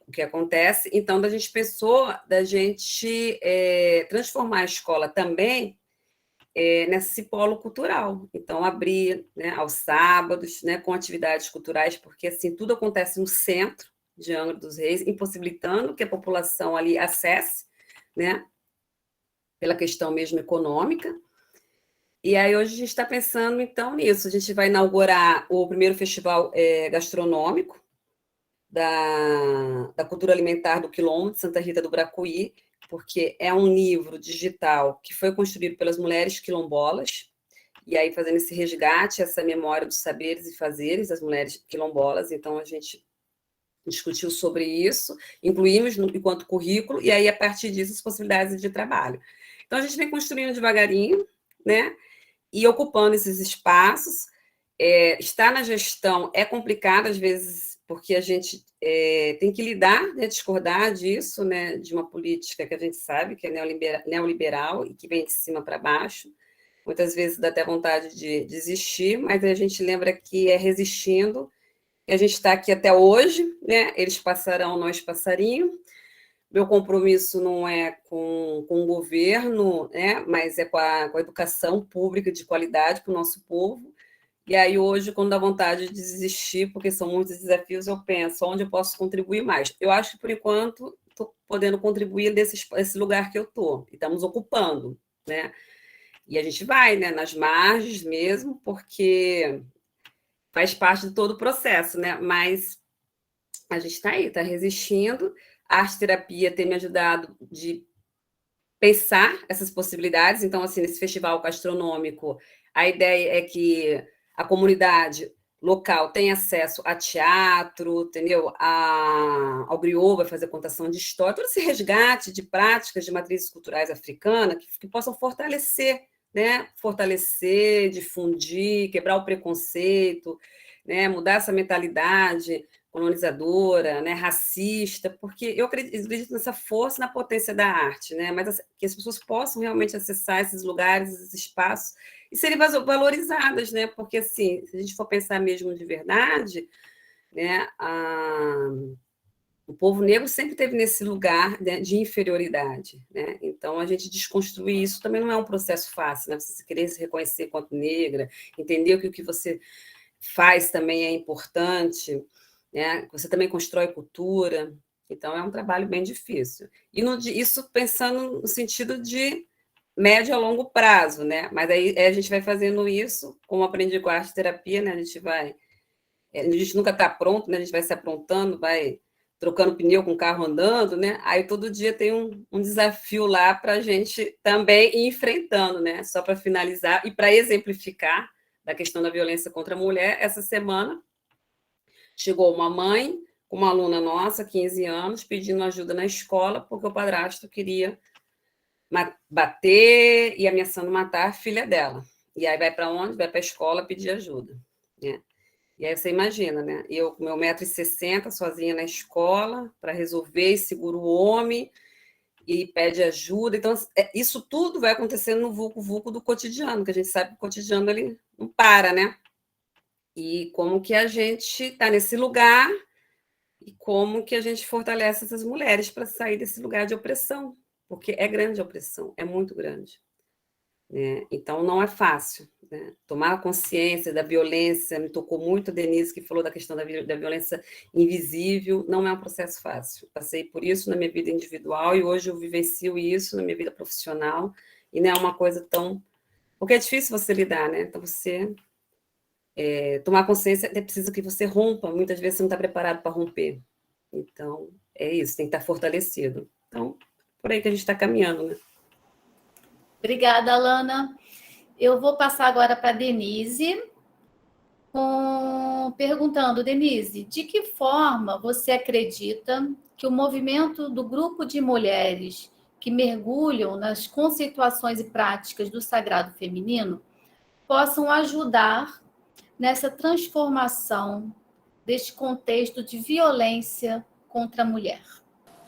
O que acontece. Então, a gente pensou da gente transformar a escola também nesse polo cultural. Então, abrir, né, aos sábados, né, com atividades culturais, porque assim tudo acontece no centro de Angra dos Reis, impossibilitando que a população ali acesse, né, pela questão mesmo econômica. E aí hoje a gente está pensando, então, nisso. A gente vai inaugurar o primeiro festival gastronômico da cultura alimentar do Quilombo de Santa Rita do Bracuí, porque é um livro digital que foi construído pelas mulheres quilombolas, e aí fazendo esse resgate, essa memória dos saberes e fazeres das mulheres quilombolas. Então, a gente discutiu sobre isso, incluímos enquanto currículo, e aí, a partir disso, as possibilidades de trabalho. Então, a gente vem construindo devagarinho, né? E ocupando esses espaços. Estar na gestão é complicado, às vezes, porque a gente tem que lidar, né, discordar disso, né, de uma política que a gente sabe que é neoliberal e que vem de cima para baixo. Muitas vezes dá até vontade de desistir, mas a gente lembra que é resistindo, e a gente está aqui até hoje, né? Eles passarão, nós passarinho. Meu compromisso não é com o governo, né, mas é com a educação pública de qualidade para o nosso povo. E aí, hoje, quando dá vontade de desistir, porque são muitos desafios, eu penso onde eu posso contribuir mais. Eu acho que, por enquanto, estou podendo contribuir desse lugar que eu estou, e estamos ocupando, né? E a gente vai, né, nas margens mesmo, porque faz parte de todo o processo, né? Mas a gente está aí, está resistindo. A arte-terapia tem me ajudado de pensar essas possibilidades. Então, assim, nesse festival gastronômico, a ideia é que a comunidade local tenha acesso a teatro, entendeu? Ao griot vai fazer contação de história, todo esse resgate de práticas de matrizes culturais africanas que possam fortalecer, né? Fortalecer, difundir, quebrar o preconceito, né? Mudar essa mentalidade colonizadora, né, racista, porque eu acredito nessa força, na potência da arte, né, mas que as pessoas possam realmente acessar esses lugares, esses espaços e serem valorizadas, né, porque assim, se a gente for pensar mesmo de verdade, né, o povo negro sempre teve nesse lugar, né, de inferioridade, né, então a gente desconstruir isso também não é um processo fácil, né, você querer se reconhecer enquanto negra, entender que o que você faz também é importante, né? Você também constrói cultura, então é um trabalho bem difícil. E isso pensando no sentido de médio a longo prazo, né? Mas aí a gente vai fazendo isso, como aprendi com a arte-terapia, né? A gente nunca está pronto, né? A gente vai se aprontando, vai trocando pneu com o carro andando, né? Aí todo dia tem um desafio lá para a gente também ir enfrentando, né? Só para finalizar e para exemplificar da questão da violência contra a mulher, essa semana chegou uma mãe com uma aluna nossa, 15 anos, pedindo ajuda na escola, porque o padrasto queria bater e ameaçando matar a filha dela. E aí vai para onde? Vai para a escola pedir ajuda, né? E aí você imagina, né? Eu com meu 1,60 m, sozinha na escola, para resolver, e seguro o homem e pede ajuda. Então, isso tudo vai acontecendo no vulco-vulco do cotidiano, que a gente sabe que o cotidiano ele não para, né? E como que a gente está nesse lugar e como que a gente fortalece essas mulheres para sair desse lugar de opressão, porque é grande a opressão, é muito grande, né? Então, não é fácil, né? Tomar consciência da violência, me tocou muito a Denise, que falou da questão da violência invisível, não é um processo fácil. Passei por isso na minha vida individual e hoje eu vivencio isso na minha vida profissional, e não é uma coisa tão... Porque é difícil você lidar, né? Então, você... tomar consciência é preciso que você rompa, muitas vezes você não está preparado para romper. Então, é isso, tem que estar fortalecido. Então, por aí que a gente está caminhando, né? Obrigada, Alana. Eu vou passar agora para a Denise, perguntando, Denise, de que forma você acredita que o movimento do grupo de mulheres que mergulham nas conceituações e práticas do sagrado feminino possam ajudar nessa transformação deste contexto de violência contra a mulher?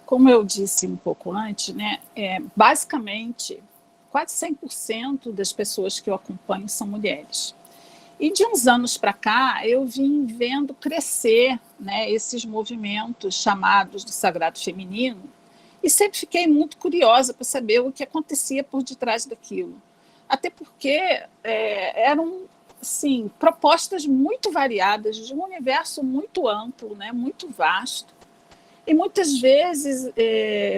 Como eu disse um pouco antes, né, basicamente, quase 100% das pessoas que eu acompanho são mulheres. E de uns anos para cá, eu vim vendo crescer, né, esses movimentos chamados do sagrado feminino, e sempre fiquei muito curiosa para saber o que acontecia por detrás daquilo. Até porque eram, assim, propostas muito variadas, de um universo muito amplo, né, muito vasto, e muitas vezes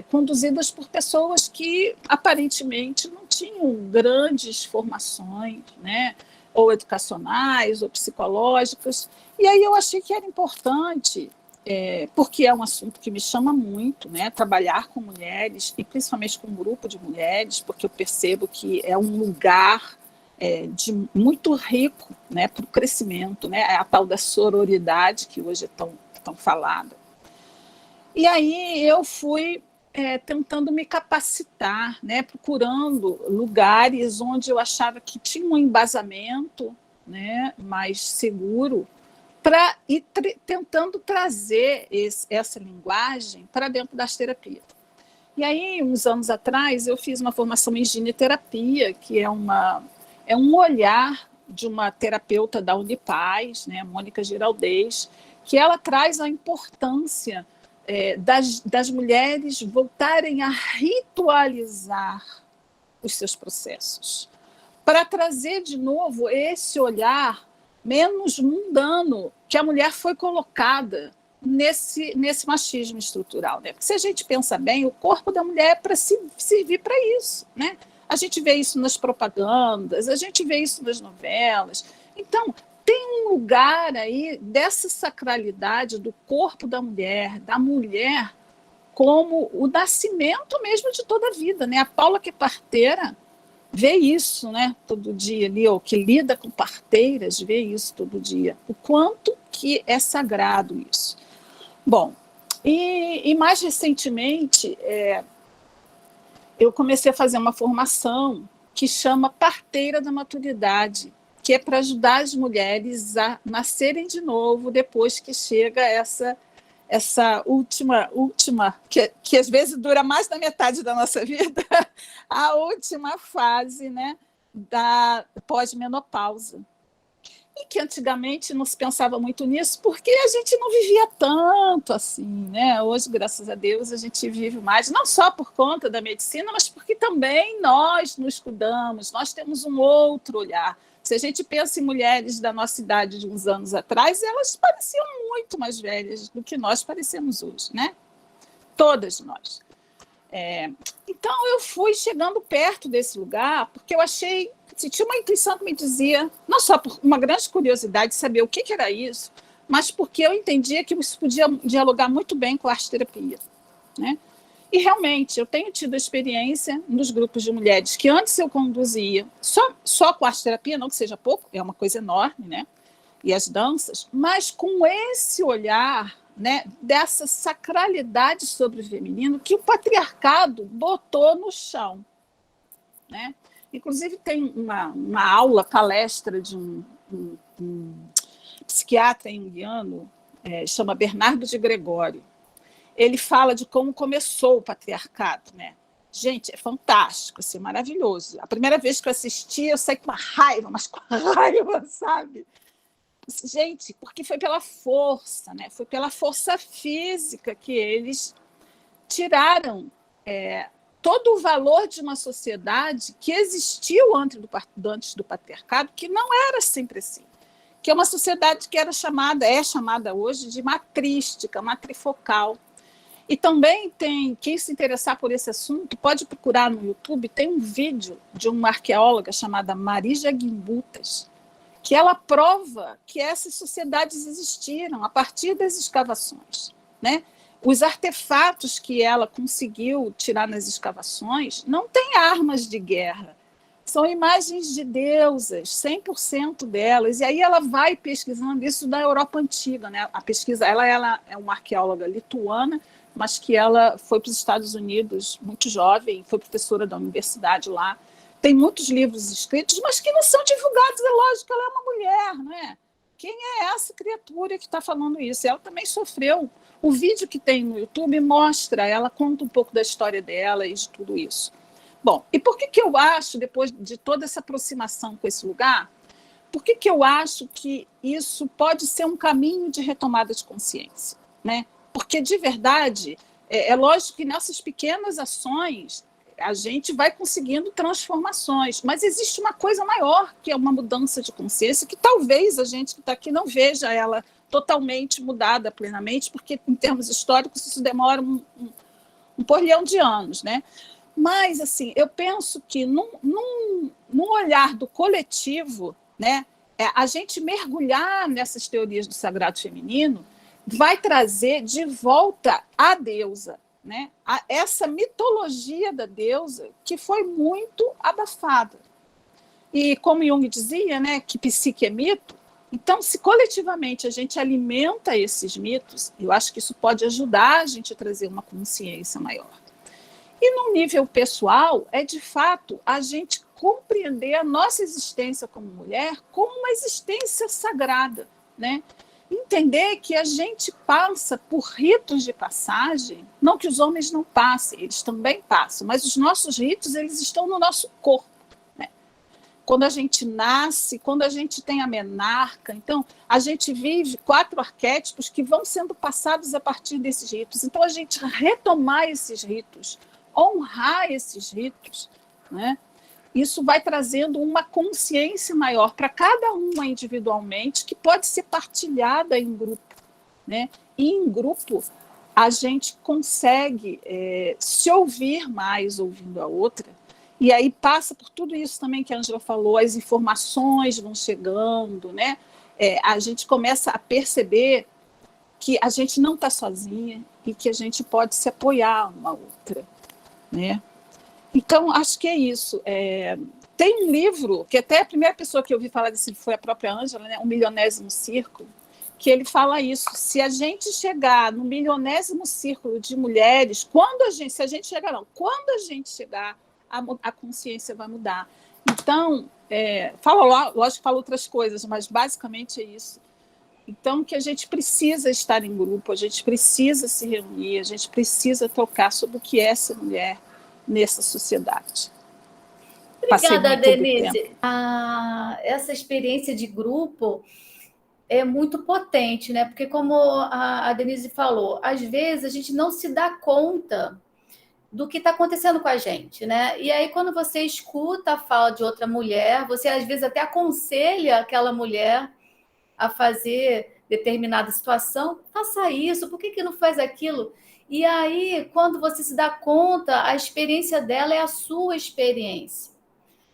conduzidas por pessoas que aparentemente não tinham grandes formações, né, ou educacionais, ou psicológicas. E aí eu achei que era importante, porque é um assunto que me chama muito, né, trabalhar com mulheres, e principalmente com um grupo de mulheres, porque eu percebo que é um lugar muito rico, né, para o crescimento, né, a tal da sororidade, que hoje é tão falada. E aí eu fui tentando me capacitar, né, procurando lugares onde eu achava que tinha um embasamento, né, mais seguro, para ir tentando trazer essa linguagem para dentro das terapias. E aí, uns anos atrás, eu fiz uma formação em gineterapia, que é um olhar de uma terapeuta da Unipaz, né, Mônica Giraldez, que ela traz a importância das mulheres voltarem a ritualizar os seus processos, para trazer de novo esse olhar menos mundano que a mulher foi colocada nesse machismo estrutural, né? Porque se a gente pensa bem, o corpo da mulher é para servir para isso, né? A gente vê isso nas propagandas, a gente vê isso nas novelas. Então, tem um lugar aí dessa sacralidade do corpo da mulher como o nascimento mesmo de toda a vida, né? A Paula, que é parteira, vê isso, né, todo dia ali, ou que lida com parteiras, vê isso todo dia. O quanto que é sagrado isso. Bom, e mais recentemente, eu comecei a fazer uma formação que chama Parteira da Maturidade, que é para ajudar as mulheres a nascerem de novo depois que chega essa última que às vezes dura mais da metade da nossa vida, a última fase, né, da pós-menopausa. E que antigamente não se pensava muito nisso, porque a gente não vivia tanto assim, né? Hoje, graças a Deus, a gente vive mais, não só por conta da medicina, mas porque também nós nos cuidamos, nós temos um outro olhar. Se a gente pensa em mulheres da nossa idade de uns anos atrás, elas pareciam muito mais velhas do que nós parecemos hoje, né? Todas nós. Então, eu fui chegando perto desse lugar, porque eu achei, tinha uma intuição que me dizia, não só por uma grande curiosidade de saber o que era isso, mas porque eu entendia que isso podia dialogar muito bem com a arte-terapia, né? E realmente, eu tenho tido experiência nos grupos de mulheres que antes eu conduzia, só com arte-terapia, não que seja pouco, é uma coisa enorme, né? E as danças, mas com esse olhar, né, dessa sacralidade sobre o feminino que o patriarcado botou no chão, né? Inclusive, tem uma aula, palestra de um psiquiatra junguiano, chama Bernardo de Gregório. Ele fala de como começou o patriarcado, né? Gente, é fantástico, assim, maravilhoso. A primeira vez que eu assisti, eu saí com uma raiva, mas com raiva, sabe? Gente, porque foi pela força, né? Foi pela força física que eles tiraram todo o valor de uma sociedade que existiu antes do patriarcado, que não era sempre assim. Que é uma sociedade que é chamada hoje de matrística, matrifocal. E também quem se interessar por esse assunto, pode procurar no YouTube, tem um vídeo de uma arqueóloga chamada Marija Gimbutas, que ela prova que essas sociedades existiram a partir das escavações, né? Os artefatos que ela conseguiu tirar nas escavações não têm armas de guerra, são imagens de deusas, 100% delas. E aí ela vai pesquisando isso da Europa Antiga, né? A pesquisa, ela é uma arqueóloga lituana, mas que ela foi para os Estados Unidos muito jovem, foi professora da universidade lá. Tem muitos livros escritos, mas que não são divulgados. É lógico, ela é uma mulher, né? Quem é essa criatura que está falando isso? Ela também sofreu. O vídeo que tem no YouTube mostra, ela conta um pouco da história dela e de tudo isso. Bom, e por que eu acho, depois de toda essa aproximação com esse lugar, por que eu acho que isso pode ser um caminho de retomada de consciência, né? Porque, de verdade, é lógico que nessas pequenas ações a gente vai conseguindo transformações, mas existe uma coisa maior, que é uma mudança de consciência, que talvez a gente que está aqui não veja ela totalmente mudada plenamente, porque, em termos históricos, isso demora um porrilhão de anos, né? Mas, assim, eu penso que num olhar do coletivo, né, a gente mergulhar nessas teorias do sagrado feminino vai trazer de volta a deusa, né? Essa mitologia da deusa que foi muito abafada. E como Jung dizia, né, que psique é mito, então, se coletivamente a gente alimenta esses mitos, eu acho que isso pode ajudar a gente a trazer uma consciência maior. E no nível pessoal, é de fato a gente compreender a nossa existência como mulher como uma existência sagrada, né? Entender que a gente passa por ritos de passagem, não que os homens não passem, eles também passam, mas os nossos ritos, eles estão no nosso corpo, né? Quando a gente nasce, quando a gente tem a menarca, então a gente vive 4 arquétipos que vão sendo passados a partir desses ritos. Então a gente retomar esses ritos, honrar esses ritos, né? Isso vai trazendo uma consciência maior para cada uma individualmente, que pode ser partilhada em grupo, né? E em grupo a gente consegue se ouvir mais ouvindo a outra, e aí passa por tudo isso também que a Ângela falou, as informações vão chegando, né? A gente começa a perceber que a gente não está sozinha e que a gente pode se apoiar uma outra, né? Então, acho que é isso. Tem um livro, que até a primeira pessoa que eu ouvi falar desse livro foi a própria Ângela, né? O Milionésimo Círculo, que ele fala isso. Se a gente chegar no milionésimo círculo de mulheres, quando a gente chegar, a consciência vai mudar. Então, lógico que fala outras coisas, mas basicamente é isso. Então, que a gente precisa estar em grupo, a gente precisa se reunir, a gente precisa trocar sobre o que é ser mulher nessa sociedade. Obrigada, Denise. Essa experiência de grupo é muito potente, né? Porque, como a Denise falou, às vezes a gente não se dá conta do que está acontecendo com a gente, né? E aí, quando você escuta a fala de outra mulher, você às vezes até aconselha aquela mulher a fazer determinada situação, faça isso, por que não faz aquilo? E aí, quando você se dá conta, a experiência dela é a sua experiência,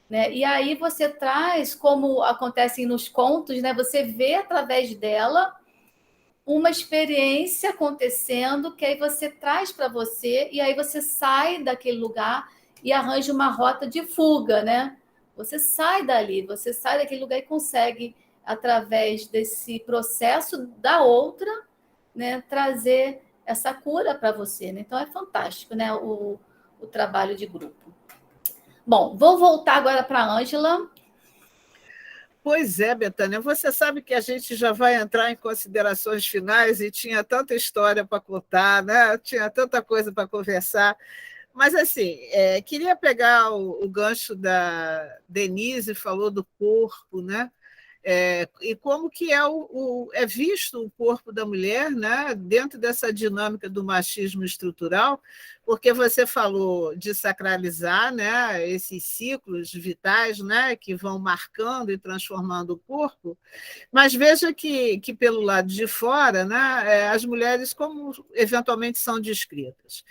né? E aí você traz, como acontece nos contos, né? Você vê através dela uma experiência acontecendo que aí você traz para você e aí você sai daquele lugar e arranja uma rota de fuga, né? Você sai dali, você sai daquele lugar e consegue, através desse processo da outra, né, trazer essa cura para você, né? Então é fantástico, né, o trabalho de grupo. Bom, vou voltar agora para a Ângela. Pois é, Betânia, você sabe que a gente já vai entrar em considerações finais e tinha tanta história para contar, né? Tinha tanta coisa para conversar, mas assim, queria pegar o gancho da Denise, falou do corpo, né? E como que é visto o corpo da mulher, né, dentro dessa dinâmica do machismo estrutural, porque você falou de sacralizar, né, esses ciclos vitais, né, que vão marcando e transformando o corpo, mas veja que pelo lado de fora, né, as mulheres, como eventualmente são descritas,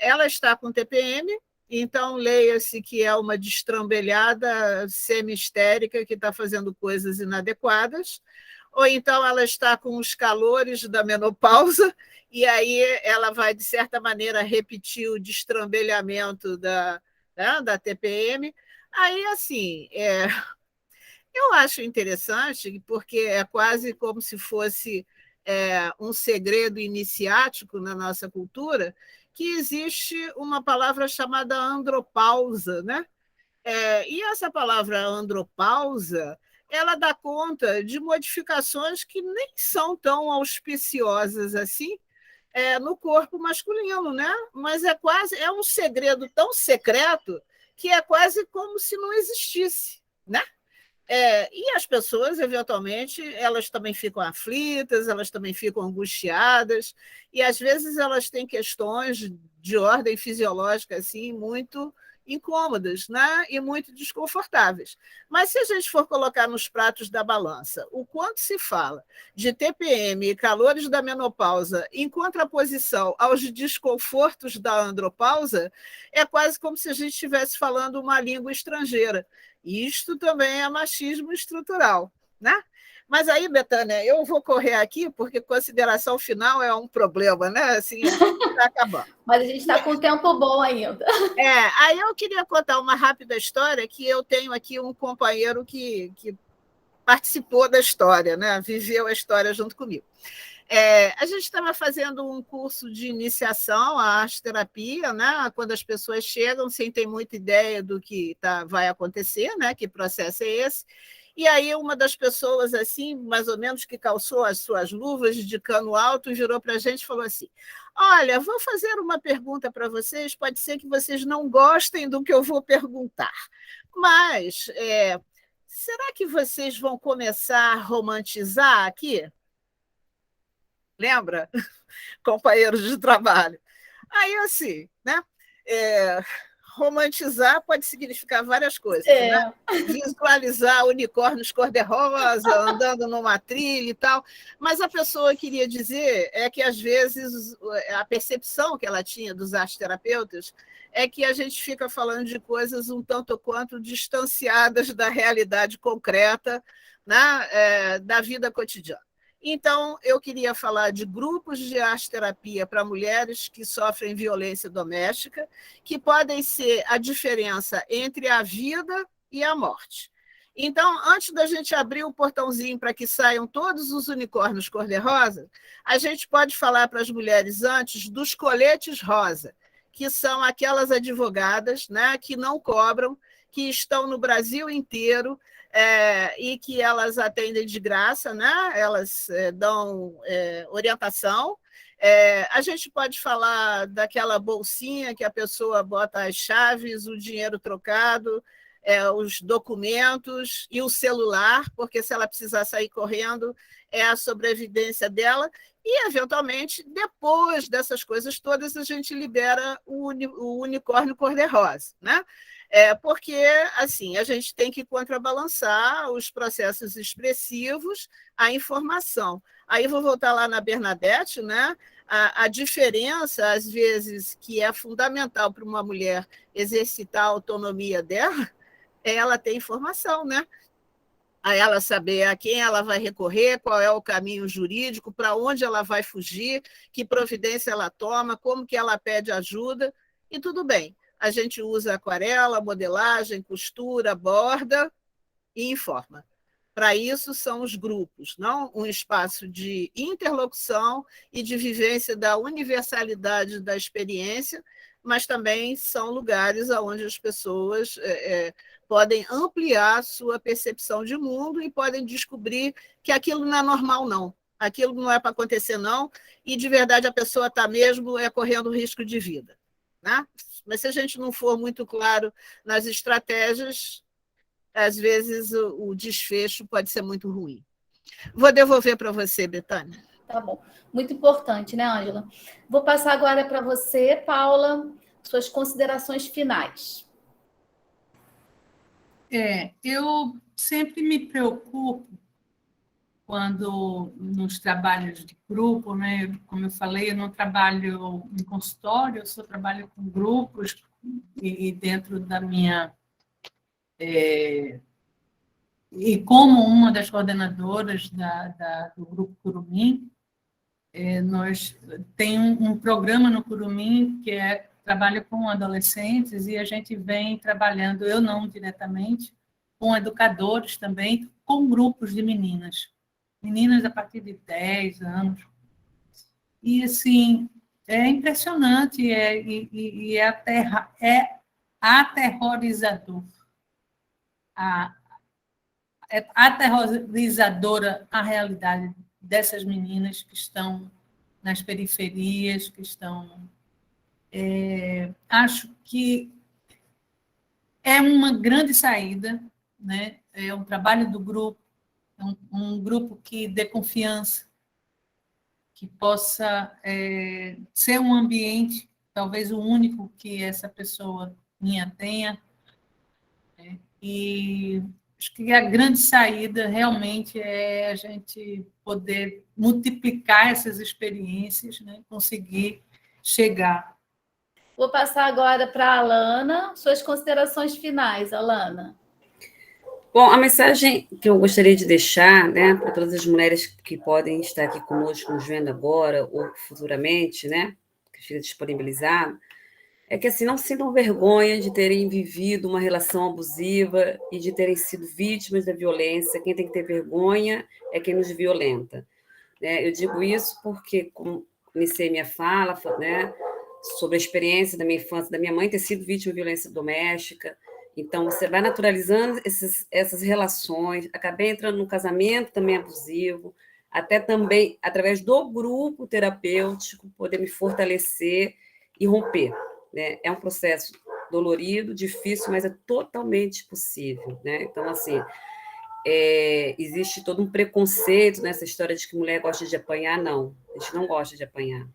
ela está com TPM, então, leia-se que é uma destrambelhada semi-histérica que está fazendo coisas inadequadas, ou então ela está com os calores da menopausa, e aí ela vai, de certa maneira, repetir o destrambelhamento da TPM, Aí, assim, eu acho interessante, porque é quase como se fosse um segredo iniciático na nossa cultura, que existe uma palavra chamada andropausa, né? E essa palavra andropausa, ela dá conta de modificações que nem são tão auspiciosas assim no corpo masculino, né? Mas é um segredo tão secreto que é quase como se não existisse, né? E as pessoas, eventualmente, elas também ficam aflitas, elas também ficam angustiadas, e às vezes elas têm questões de ordem fisiológica assim, muito incômodas, né? E muito desconfortáveis. Mas se a gente for colocar nos pratos da balança o quanto se fala de TPM e calores da menopausa em contraposição aos desconfortos da andropausa, é quase como se a gente estivesse falando uma língua estrangeira. Isto também é machismo estrutural, né? Mas aí, Betânia, eu vou correr aqui, porque consideração final é um problema, né? Assim, a gente está acabando. Mas a gente está com um tempo bom ainda. Aí eu queria contar uma rápida história, que eu tenho aqui um companheiro que participou da história, né? Viveu a história junto comigo. A gente estava fazendo um curso de iniciação à arte-terapia, né? Quando as pessoas chegam sem ter muita ideia do que vai acontecer, né? Que processo é esse. E aí uma das pessoas, assim, mais ou menos, que calçou as suas luvas de cano alto, virou para a gente e falou assim: olha, vou fazer uma pergunta para vocês, pode ser que vocês não gostem do que eu vou perguntar, mas será que vocês vão começar a romantizar aqui? Lembra? Companheiros de trabalho. Aí, assim, né? Romantizar pode significar várias coisas, né? Visualizar unicórnios cor-de-rosa andando numa trilha e tal, mas a pessoa queria dizer que, às vezes, a percepção que ela tinha dos arteterapeutas é que a gente fica falando de coisas um tanto quanto distanciadas da realidade concreta, né? Da vida cotidiana. Então, eu queria falar de grupos de arte-terapia para mulheres que sofrem violência doméstica, que podem ser a diferença entre a vida e a morte. Então, antes da gente abrir o portãozinho para que saiam todos os unicórnios cor-de-rosa, a gente pode falar para as mulheres antes dos coletes rosa, que são aquelas advogadas, né, que não cobram, que estão no Brasil inteiro, e que elas atendem de graça, né? Elas dão orientação. A gente pode falar daquela bolsinha que a pessoa bota as chaves, o dinheiro trocado, os documentos e o celular, porque se ela precisar sair correndo, é a sobrevivência dela. E, eventualmente, depois dessas coisas todas, a gente libera o unicórnio cor-de-rosa, né? Porque, assim, a gente tem que contrabalançar os processos expressivos à informação. Aí vou voltar lá na Bernadette, né? A diferença, às vezes, que é fundamental para uma mulher exercitar a autonomia dela, é ela ter informação, né? A ela saber a quem ela vai recorrer, qual é o caminho jurídico, para onde ela vai fugir, que providência ela toma, como que ela pede ajuda, e tudo bem. A gente usa aquarela, modelagem, costura, borda e informa. Para isso são os grupos, não um espaço de interlocução e de vivência da universalidade da experiência, mas também são lugares onde as pessoas podem ampliar sua percepção de mundo e podem descobrir que aquilo não é normal, não. Aquilo não é para acontecer, não, e de verdade a pessoa está mesmo correndo risco de vida, né? Mas se a gente não for muito claro nas estratégias, às vezes o desfecho pode ser muito ruim. Vou devolver para você, Betânia. Tá bom. Muito importante, né, Ângela? Vou passar agora para você, Paula, suas considerações finais. Eu sempre me preocupo quando nos trabalhos de grupo, né? Como eu falei, eu não trabalho em consultório, eu só trabalho com grupos e dentro da minha... E como uma das coordenadoras do Grupo Curumim, nós tem um programa no Curumim que trabalha com adolescentes, e a gente vem trabalhando, eu não diretamente, com educadores também, com grupos de meninas a partir de 10 anos. E, assim, é impressionante, é aterrorizador. É aterrorizadora a realidade dessas meninas que estão nas periferias, que estão... acho que é uma grande saída, né? É um trabalho do grupo, um grupo que dê confiança, que possa ser um ambiente, talvez o único que essa pessoa minha tenha, né? E acho que a grande saída realmente é a gente poder multiplicar essas experiências, né? Conseguir chegar. Vou passar agora para a Alana. Suas considerações finais, Alana. Bom, a mensagem que eu gostaria de deixar, né, para todas as mulheres que podem estar aqui conosco, nos vendo agora ou futuramente, né, que fica disponibilizado, é que, assim, não sintam vergonha de terem vivido uma relação abusiva e de terem sido vítimas da violência. Quem tem que ter vergonha é quem nos violenta, né? Eu digo isso porque, como iniciei minha fala, né, sobre a experiência da minha infância, da minha mãe ter sido vítima de violência doméstica. Então, você vai naturalizando essas relações, acabei entrando num casamento também abusivo, até também, através do grupo terapêutico, poder me fortalecer e romper, né? É um processo dolorido, difícil, mas é totalmente possível, né? Então, assim, existe todo um preconceito nessa história de que mulher gosta de apanhar. Não, a gente não gosta de apanhar,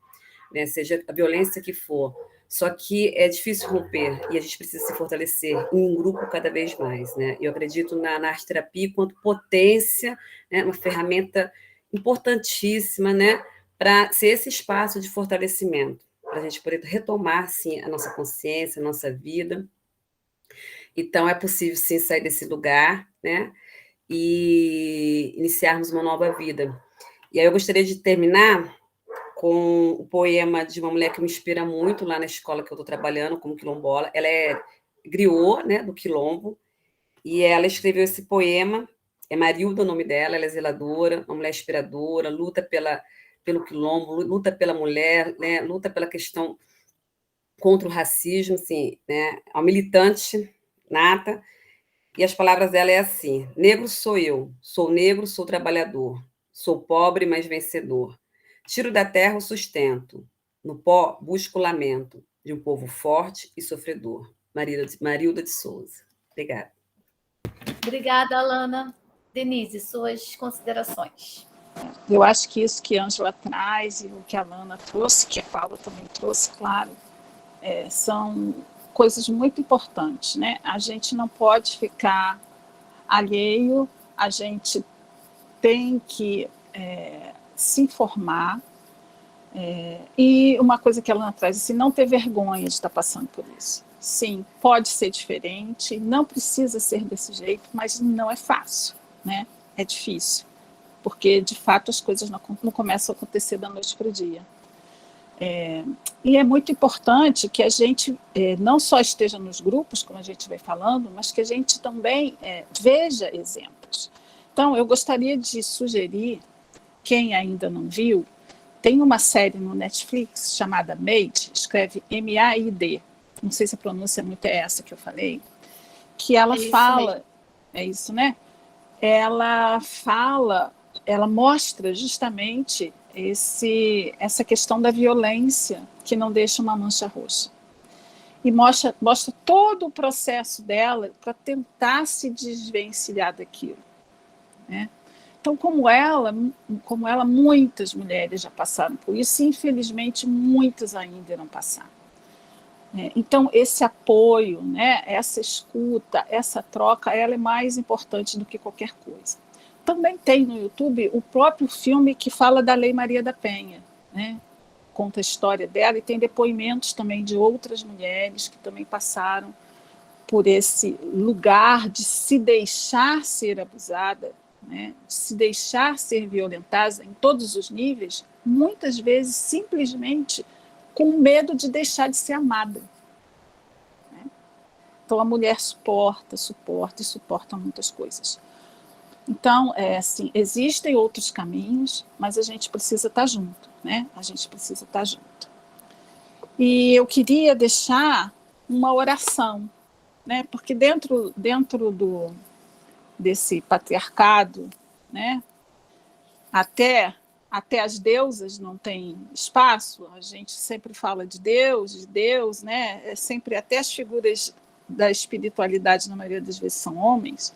né? Seja a violência que for. Só que é difícil romper e a gente precisa se fortalecer em um grupo cada vez mais, né? Eu acredito na arte-terapia enquanto potência, né? Uma ferramenta importantíssima, né? Para ser esse espaço de fortalecimento, para a gente poder retomar, sim, a nossa consciência, a nossa vida. Então, é possível, sim, sair desse lugar, né? E iniciarmos uma nova vida. E aí eu gostaria de terminar com o poema de uma mulher que me inspira muito lá na escola que eu estou trabalhando como quilombola. Ela é griot, né, do quilombo, e ela escreveu esse poema, é Marilda o nome dela, ela é zeladora, uma mulher inspiradora, luta pelo quilombo, luta pela mulher, né, luta pela questão contra o racismo, assim, né, é uma militante nata, e as palavras dela é assim: negro sou eu, sou negro, sou trabalhador, sou pobre, mas vencedor. Tiro da terra o sustento, no pó busco o lamento de um povo forte e sofredor. Marilda de Souza. Obrigada. Obrigada, Alana. Denise, suas considerações. Eu acho que isso que a Ângela traz e o que a Alana trouxe, que a Paula também trouxe, claro, são coisas muito importantes, né? A gente não pode ficar alheio, a gente tem que se informar. E uma coisa que ela traz, assim, não ter vergonha de estar passando por isso. Sim, pode ser diferente, não precisa ser desse jeito, mas não é fácil, né? É difícil, porque de fato as coisas não começam a acontecer da noite para o dia. E é muito importante que a gente não só esteja nos grupos, como a gente vai falando, mas que a gente também veja exemplos. Então, eu gostaria de sugerir, quem ainda não viu, tem uma série no Netflix chamada Made, escreve M-A-I-D, não sei se a pronúncia muito é essa que eu falei, que ela fala, é isso, né? Ela mostra justamente essa questão da violência que não deixa uma mancha roxa. E mostra todo o processo dela para tentar se desvencilhar daquilo, né? Então, como ela, muitas mulheres já passaram por isso, e infelizmente muitas ainda irão passar. Então, esse apoio, né, essa escuta, essa troca, ela é mais importante do que qualquer coisa. Também tem no YouTube o próprio filme que fala da Lei Maria da Penha, né? Conta a história dela e tem depoimentos também de outras mulheres que também passaram por esse lugar de se deixar ser abusada, né, de se deixar ser violentada em todos os níveis, muitas vezes simplesmente com medo de deixar de ser amada. Então a mulher suporta muitas coisas. Então, assim, existem outros caminhos, mas a gente precisa estar junto, né? A gente precisa estar junto. E eu queria deixar uma oração, né? Porque dentro desse patriarcado, né? Até as deusas não têm espaço. A gente sempre fala de Deus, né? É sempre até as figuras da espiritualidade, na maioria das vezes, são homens.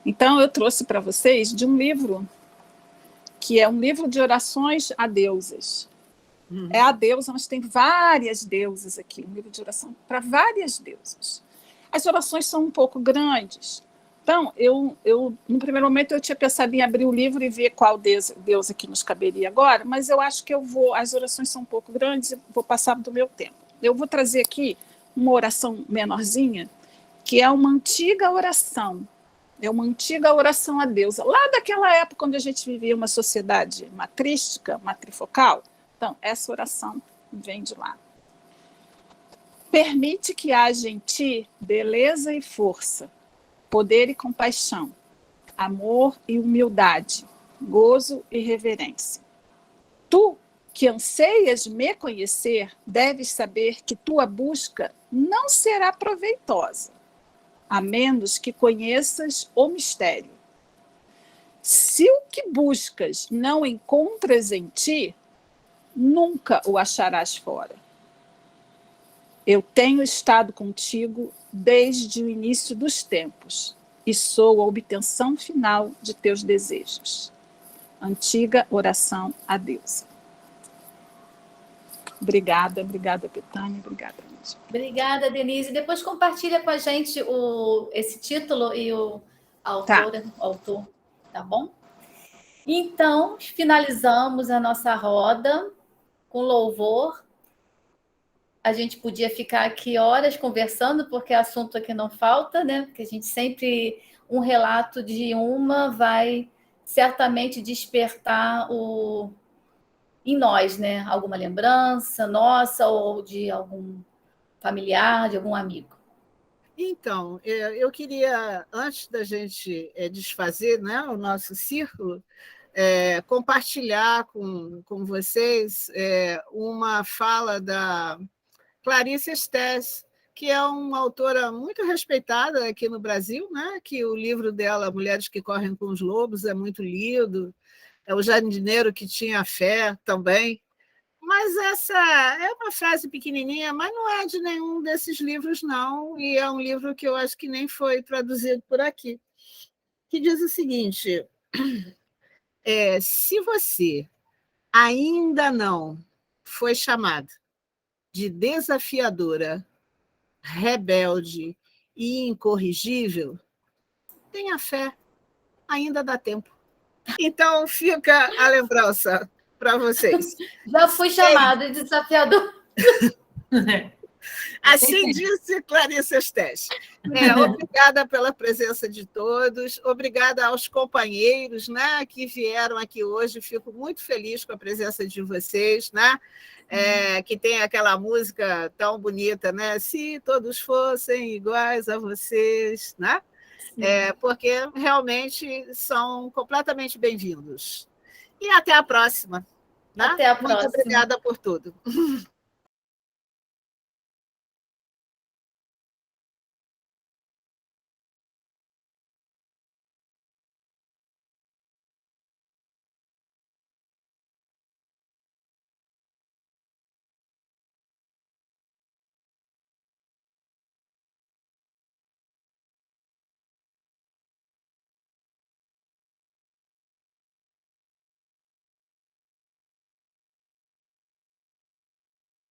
Então, eu trouxe para vocês de um livro que é um livro de orações a deusas. É a deusa, mas tem várias deusas aqui, um livro de oração para várias deusas. As orações são um pouco grandes. Então, eu no primeiro momento, eu tinha pensado em abrir o livro e ver qual deusa que nos caberia agora, mas eu acho que as orações são um pouco grandes e vou passar do meu tempo. Eu vou trazer aqui uma oração menorzinha, que é uma antiga oração. É uma antiga oração à deusa. Lá daquela época, quando a gente vivia uma sociedade matrística, matrifocal, então, essa oração vem de lá. Permite que haja em ti beleza e força, poder e compaixão, amor e humildade, gozo e reverência. Tu, que anseias me conhecer, deves saber que tua busca não será proveitosa, a menos que conheças o mistério. Se o que buscas não encontras em ti, nunca o acharás fora. Eu tenho estado contigo desde o início dos tempos e sou a obtenção final de teus desejos. Antiga oração a Deus. Obrigada, Betânia, obrigada, Ângela. Obrigada, Denise. Depois compartilha com a gente esse título e o autor, tá bom? Então, finalizamos a nossa roda com louvor. A gente podia ficar aqui horas conversando, porque assunto aqui não falta, né? Porque a gente sempre, um relato de uma vai certamente despertar em nós, né? Alguma lembrança nossa ou de algum familiar, de algum amigo. Então, eu queria, antes da gente desfazer, né, o nosso círculo, compartilhar com vocês uma fala da Clarice Estés, que é uma autora muito respeitada aqui no Brasil, né? Que o livro dela, Mulheres que Correm com os Lobos, é muito lido. É o jardineiro que tinha fé também. Mas essa é uma frase pequenininha, mas não é de nenhum desses livros, não. E é um livro que eu acho que nem foi traduzido por aqui, que diz o seguinte: se você ainda não foi chamado de desafiadora, rebelde e incorrigível, tenha fé, ainda dá tempo. Então, fica a lembrança para vocês. Já fui chamada de desafiador. Assim disse Clarice Estés. Obrigada pela presença de todos, obrigada aos companheiros, né, que vieram aqui hoje, fico muito feliz com a presença de vocês, né, que tem aquela música tão bonita, né, se todos fossem iguais a vocês, né, porque realmente são completamente bem-vindos. E até a próxima. Né? Até a próxima. Muito obrigada por tudo.